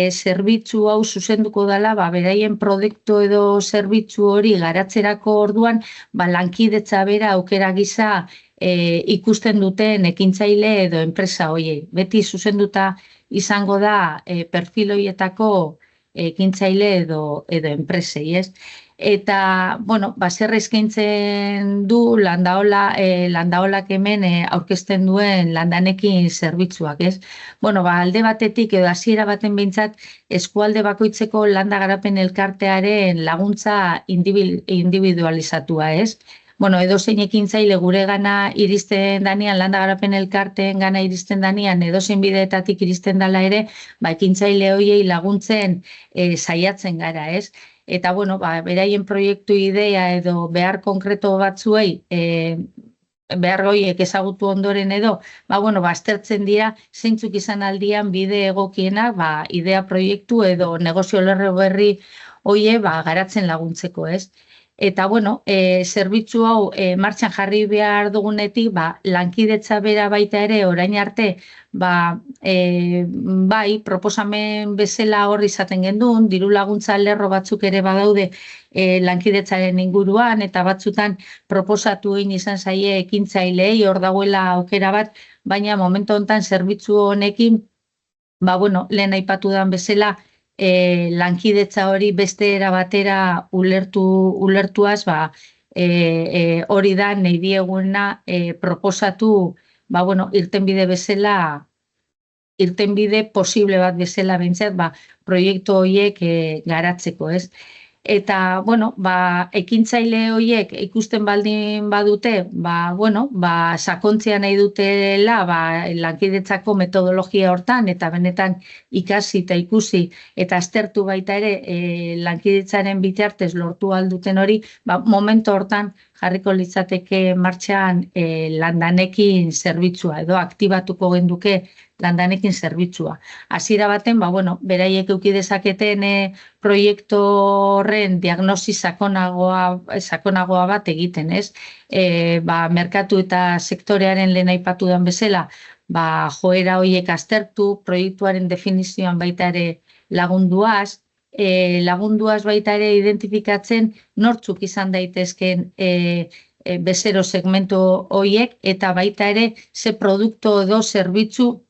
zerbitzu hau zuzenduko dela, beraien proiektu edo zerbitzu hori garatzerako orduan, lankidetza bera aukera gisa ikusten duten ekintzaile edo enpresa hoiei. Beti zuzenduta izango da perfil hoietako ekintzaile edo enpresei, ez? Eta, bueno, zer eskaintzen du Landaolak hemen aurkezten duen landanekin zerbitzuak, ez? Bueno, alde batetik edo hasiera baten behintzat eskualde bakoitzeko landa garapen elkartearen laguntza individualizatua, ez? Bueno, edozein ekintzaile gure gana iristen danean, landa garapen elkarteen gana iristen danean, edozein bideetatik iristen dela ere, ekintzaile horiei laguntzen saiatzen gara, ez? Eta, bueno, beraien proiektu idea edo behar konkreto batzuei, behar horiek ezagutu ondoren edo, aztertzen dira, zeintzuk izan aldian bide egokienak, idea proiektu edo negozio lerro berri hoie garatzen laguntzeko, ez? Eta, bueno, zerbitzu hau martxan jarri behar dugunetik, lankidetza bera baita ere orain arte, bai, proposamen bezala hor izaten gendun, diru laguntza lerro batzuk ere badaude lankidetzaren inguruan, eta batzutan proposatu egin izan zaie ekintzailei, hor dagoela aukera bat, baina momentu honetan zerbitzu honekin, lehen aipatu den bezala, lankidetza hori beste era batera ulertuaz, hori da nahi dieguna proposatu, irtenbide bezala, irtenbide posible bat bezala behintzat, proiektu horiek garatzeko, ez? Eta, ekintzaile horiek ikusten baldin badute, sakontzea nahi dutela, lankidetzako metodologia hortan, eta benetan ikasi eta ikusi, eta aztertu baita ere, lankidetzaren bitartez lortu alduten hori, momentu hortan jarriko litzateke martxan landanekin zerbitzua, edo aktibatuko genduke landanekin zerbitzua. Hasiera baten, beraiek eduki dezaketen proiektu horren diagnosi sakonagoa bat egiten, ez? Merkatu eta sektorearen lehen aipatu den bezala, joera horiek aztertu, proiektuaren definizioan baita ere lagunduaz baita ere identifikatzen nortzuk izan daitezken bezero segmentu horiek eta baita ere ze produktu edo zerbitzu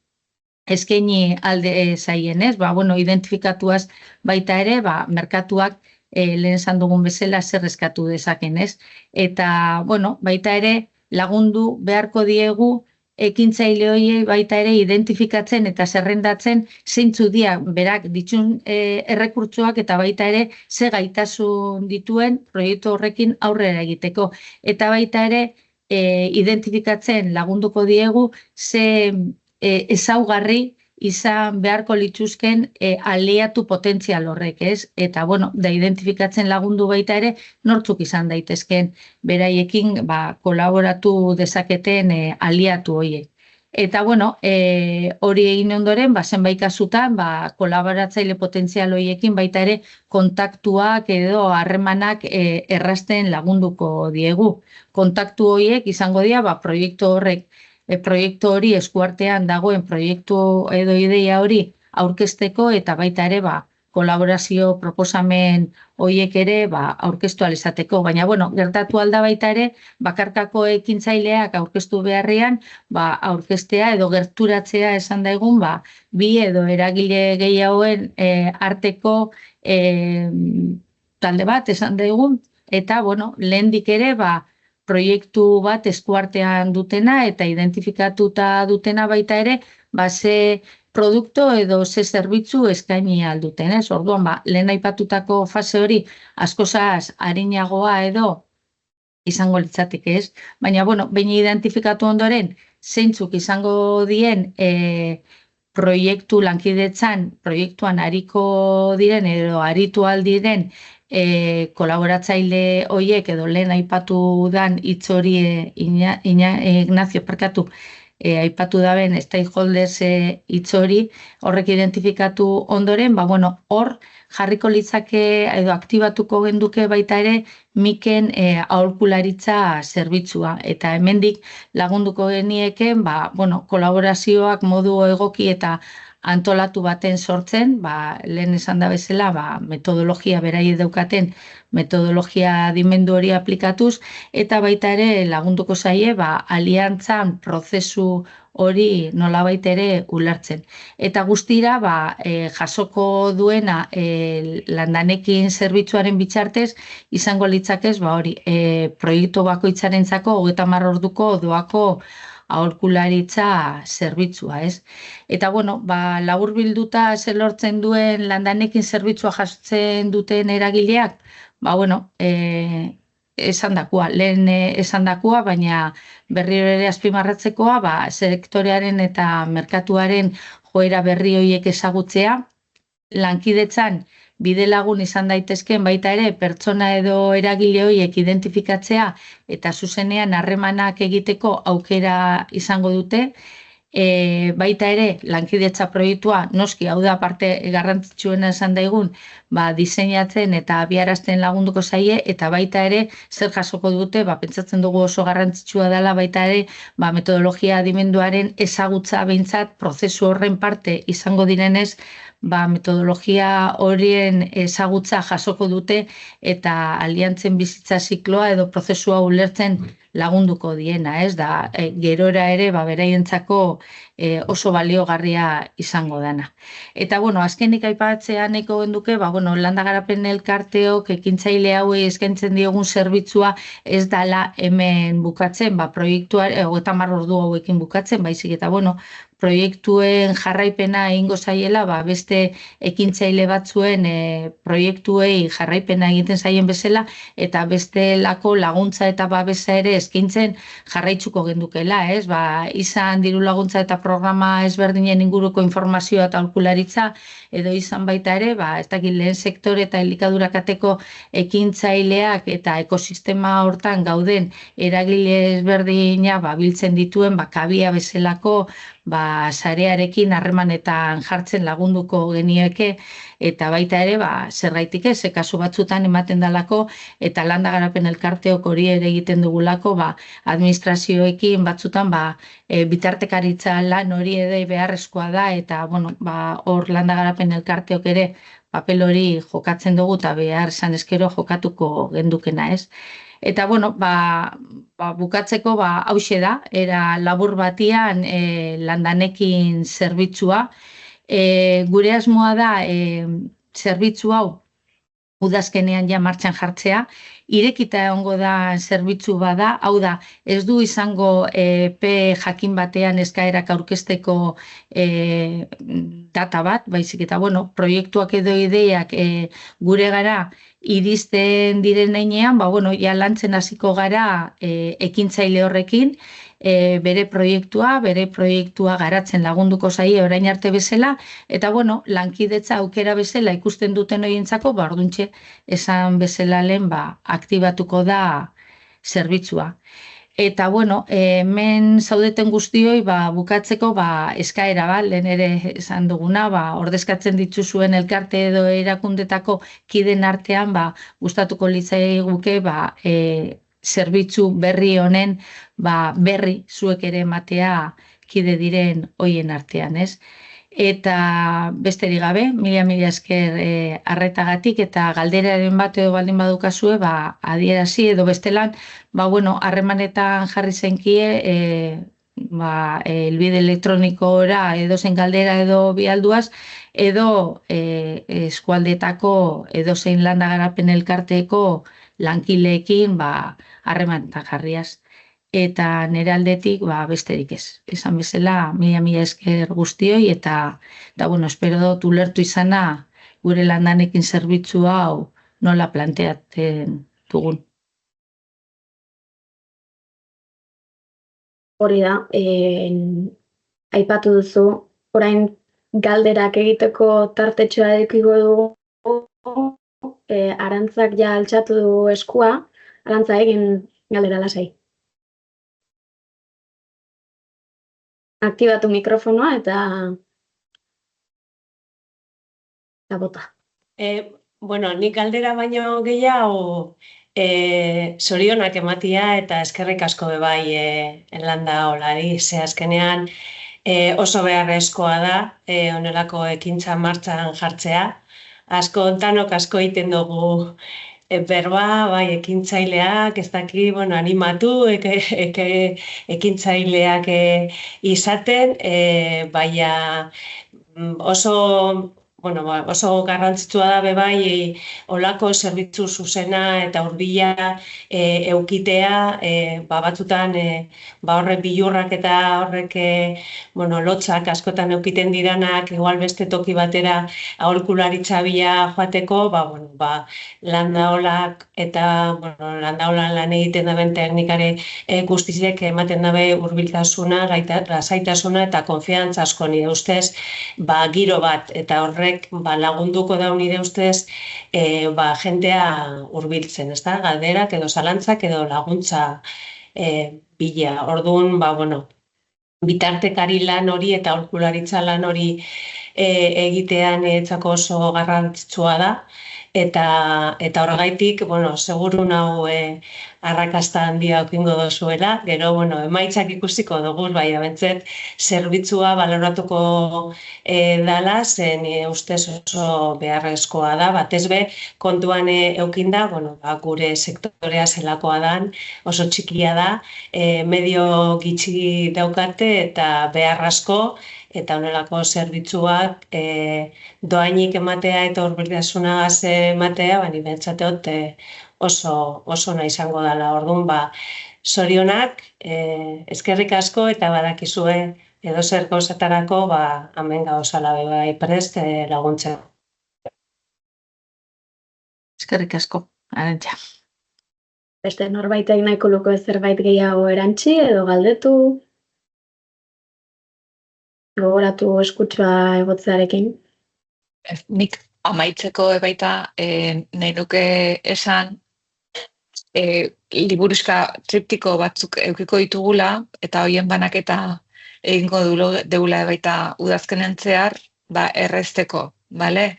eskaini alde zaien, ez? Identifikatuaz baita ere, merkatuak lehen esan dugun bezala zer eskatu dezaken, ez? Eta, baita ere lagundu beharko diegu ekintzaile horiei baita ere identifikatzen eta zerrendatzen zeintzu dira berak ditun errekurtsoak eta baita ere ze gaitasun dituen proiektu horrekin aurrera egiteko. Eta baita ere identifikatzen lagunduko diegu ze ezaugarri izan beharko lituzken aliatu potentzial horrek, ez? Eta, da identifikatzen lagundu baita ere nortzuk izan daitezken beraiekin kolaboratu dezaketen aliatu horiek. Eta, hori egin ondoren, zenbait kasutan, kolaboratzaile potentzial horiekin baita ere kontaktuak edo harremanak errazten lagunduko diegu. Kontaktu horiek izango dira, proiektu hori eskuartean dagoen proiektu edo ideia hori aurkezteko eta baita ere kolaborazio proposamen horiek ere aurkeztu ahal izateko. Baina, gertatu alda baita ere, bakarkako ekintzaileak aurkeztu beharrean, aurkeztea edo gerturatzea esan daigun, bi edo eragile gehiagoen arteko talde bat esan daigun, eta, lehendik ere, proiektu bat eskuartean dutena eta identifikatuta dutena baita ere, ze produktu edo ze zerbitzu eskaini alduten, ez? Orduan, lehen aipatutako fase hori askozaz arinagoa edo izango litzateke, ez? Baina, behin identifikatu ondoren, zeintzuk izango dien proiektu lankidetzan, proiektuan ariko diren edo aritu aldiren kolaboratzaile horiek edo lehen aipatu dan hitz hori Ignacio aipatu daben stakeholders hitz hori horrek identifikatu ondoren, hor jarriko litzake edo aktibatuko genduke baita ere miken aholkularitza zerbitzua. Eta hemendik lagunduko genieken, kolaborazioak modu egoki eta antolatu baten sortzen, lehen esan da bezala, metodologia beraiek daukaten, metodologia adimendu hori aplikatuz, eta baita ere lagunduko zaie, aliantzan prozesu hori nolabait ere ulertzen. Eta guztira, jasoko duena landanekin zerbitzuaren bitartez, izango litzakez, proiektu bakoitzarentzako 30 orduko doako aholkularitza zerbitzua, ez? Eta, laburbilduta zer lortzen duen landanekin zerbitzua jasotzen duten eragileak, lehen esandakua, baina berriro ere azpimarratzekoa, sektorearen eta merkatuaren joera berri horiek ezagutzea, lankidetzan bide lagun izan daitezken baita ere pertsona edo eragile horiek identifikatzea eta zuzenean harremanak egiteko aukera izango dute, baita ere lankidetza proiektua noski hau da parte garrantzitsuena esan daigun, diseinatzen eta abiarazten lagunduko zaie eta baita ere zer jasoko dute, pentsatzen dugu oso garrantzitsua dela baita ere metodologia adimenduaren ezagutza behintzat prozesu horren parte izango direnez, metodologia horien ezagutza jasoko dute eta aliantzen bizitza zikloa edo prozesua ulertzen lagunduko diena, ez da, gerora ere beraientzako oso baliogarria izango dena. Eta, azkenik aipatzea nahiko genduke, landa garapen elkarteok ekintzaile hauei eskaintzen diogun zerbitzua ez dala hemen bukatzen, proiektuar, 30 ordu hauekin bukatzen, baizik eta, proiektuen jarraipena egingo zaiela, beste ekintzaile batzuen proiektuei jarraipena egiten zaien bezala, eta beste lako laguntza eta babesa ere eskaintzen jarraitzuko gendukela, ez? Izan diru laguntza eta programa ezberdinen inguruko informazioa eta aholkularitza, edo izan baita ere, ez dakit lehen sektore eta elikadurakateko ekintzaileak eta ekosistema hortan gauden eragile ezberdina biltzen dituen, kabia bezalako sarearekin harremanetan jartzen lagunduko genieke, eta baita ere, zergaitik ez, kasu batzutan ematen dalako, eta landa garapen elkarteok hori ere egiten dugulako, administrazioekin batzutan, bitartekaritza lan hori ere beharrezkoa da, eta, hor landa garapen elkarteok ere, papel hori jokatzen dugu, eta behar esan eskero jokatuko gendukena, ez? Eta, bukatzeko, hauxe da, era labur batian landanekin zerbitzua. Gure asmoa da, zerbitzu hau udazkenean ja martxan jartzea, irekita egongo da zerbitzu bada, hau da, ez du izango epe jakin batean eskaerak aurkezteko data bat, baizik eta, proiektuak edo ideiak gure gara iristen diren heinean, ja lantzen hasiko gara ekintzaile horrekin, bere proiektua garatzen lagunduko zaie orain arte bezala, eta lankidetza aukera bezala ikusten duten horientzako, orduntxe esan bezala lehen aktibatuko da zerbitzua. Eta, hemen zaudeten guztioi bukatzeko eskaera, lehen ere esan duguna, ordezkatzen dituzuen elkarte edo erakundetako kiden artean, gustatuko litzaiguke, zerbitzu berri honen berri zuek ere ematea kide diren hoien artean, ez? Eta besterik gabe, mila esker arretagatik eta galderaren bat edo baldin badukazue, adierazi edo bestelan, harremanetan jarri zenkie, elbide elektronikora edo zen galdera edo bialduaz, edo eskualdetako edo zein landa garapen elkarteko lankileekin harremanetan jarriaz. Eta nire aldetik besterik ez. Esan bezala, mila esker guztioi, eta espero dut ulertu izana gure landanekin zerbitzu hau nola planteatzen dugun. Hori da, aipatu duzu, orain galderak egiteko tartetxoa edukiko dugu, Arantzak ja altxatu du eskua, Arantza egin galdera lasai. Aktibatu mikrofonoa eta bota. Nik galdera baino gehiago zorionak ematia eta eskerrik asko bebai landa olari. Ze azkenean oso beharrezkoa da onelako ekintza martxan jartzea. Ontanok asko egiten dugu berba, ekintzaileak, ez daki, animatu, ekintzaileak izaten, baina oso garrantzitsua da bebai olako zerbitzu zuzena eta hurbila eukitea, batzutan horrek bilurrak eta horrek lotzak askotan eukiten diranak, igual beste toki batera aholkularitza bila joateko, landaolak eta landaolan lan egiten daben teknikare guztizek ematen dabe hurbiltasuna, lasaitasuna eta konfiantza asko nire ustez, giro bat eta horrek lagunduko da nire ustez jentea hurbiltzen, galderak edo zalantzak edo laguntza bila. Orduan, bitartekari lan hori eta aholkularitza lan hori egitean etzako oso garrantzitsua da. Eta horregaitik, seguru nau arrakasta handia okingo dozuela, gero, emaitzak ikusiko dugu, bai, abentzet, zerbitzua baloratuko dala, zen ustez oso beharrezkoa da, batez be, kontuan eukinda, gure sektorea zelakoa dan, oso txikia da, medio gitxi daukate eta beharrezko, eta honelako zerbitzuak doainik ematea eta hurbiltasunagaz ematea, ni bentsateot oso nahi izango dela. Orduan, zorionak, eskerrik asko eta badakizue edo zer gauzatarako hemen gauzala bai prest laguntzen. Eskerrik asko, Arantxa. Beste norbaitek nahiko luko zerbait gehiago erantzi edo galdetu? Gogoratu eskutsua egotzearekin. Nik amaitzeko baita nahi nuke esan liburuska triptiko batzuk eukiko ditugula eta horien banaketa egingo deula baita udazkenen zehar, errezteko, bale?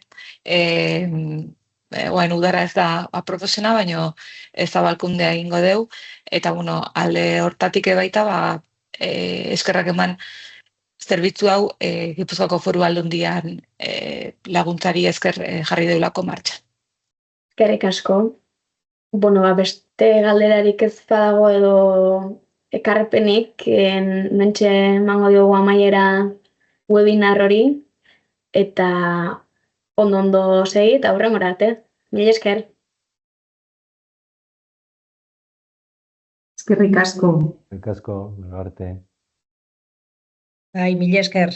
Oain udara ez da aproposena, baina ez zabalkundea egingo deu, eta alde hortatik baita eskerrak eman zerbitzu hau Gipuzkoako Foru Aldundian laguntzari esker jarri deulako martxan. Eskerrik asko. Beste galderarik ez badago edo ekarpenik, mentxe emango diogu amaiera webinar hori, eta ondo segi eta hurrengora arte. Mila esker. Eskerrik asko. Eskerrik asko, arte. Mila esker.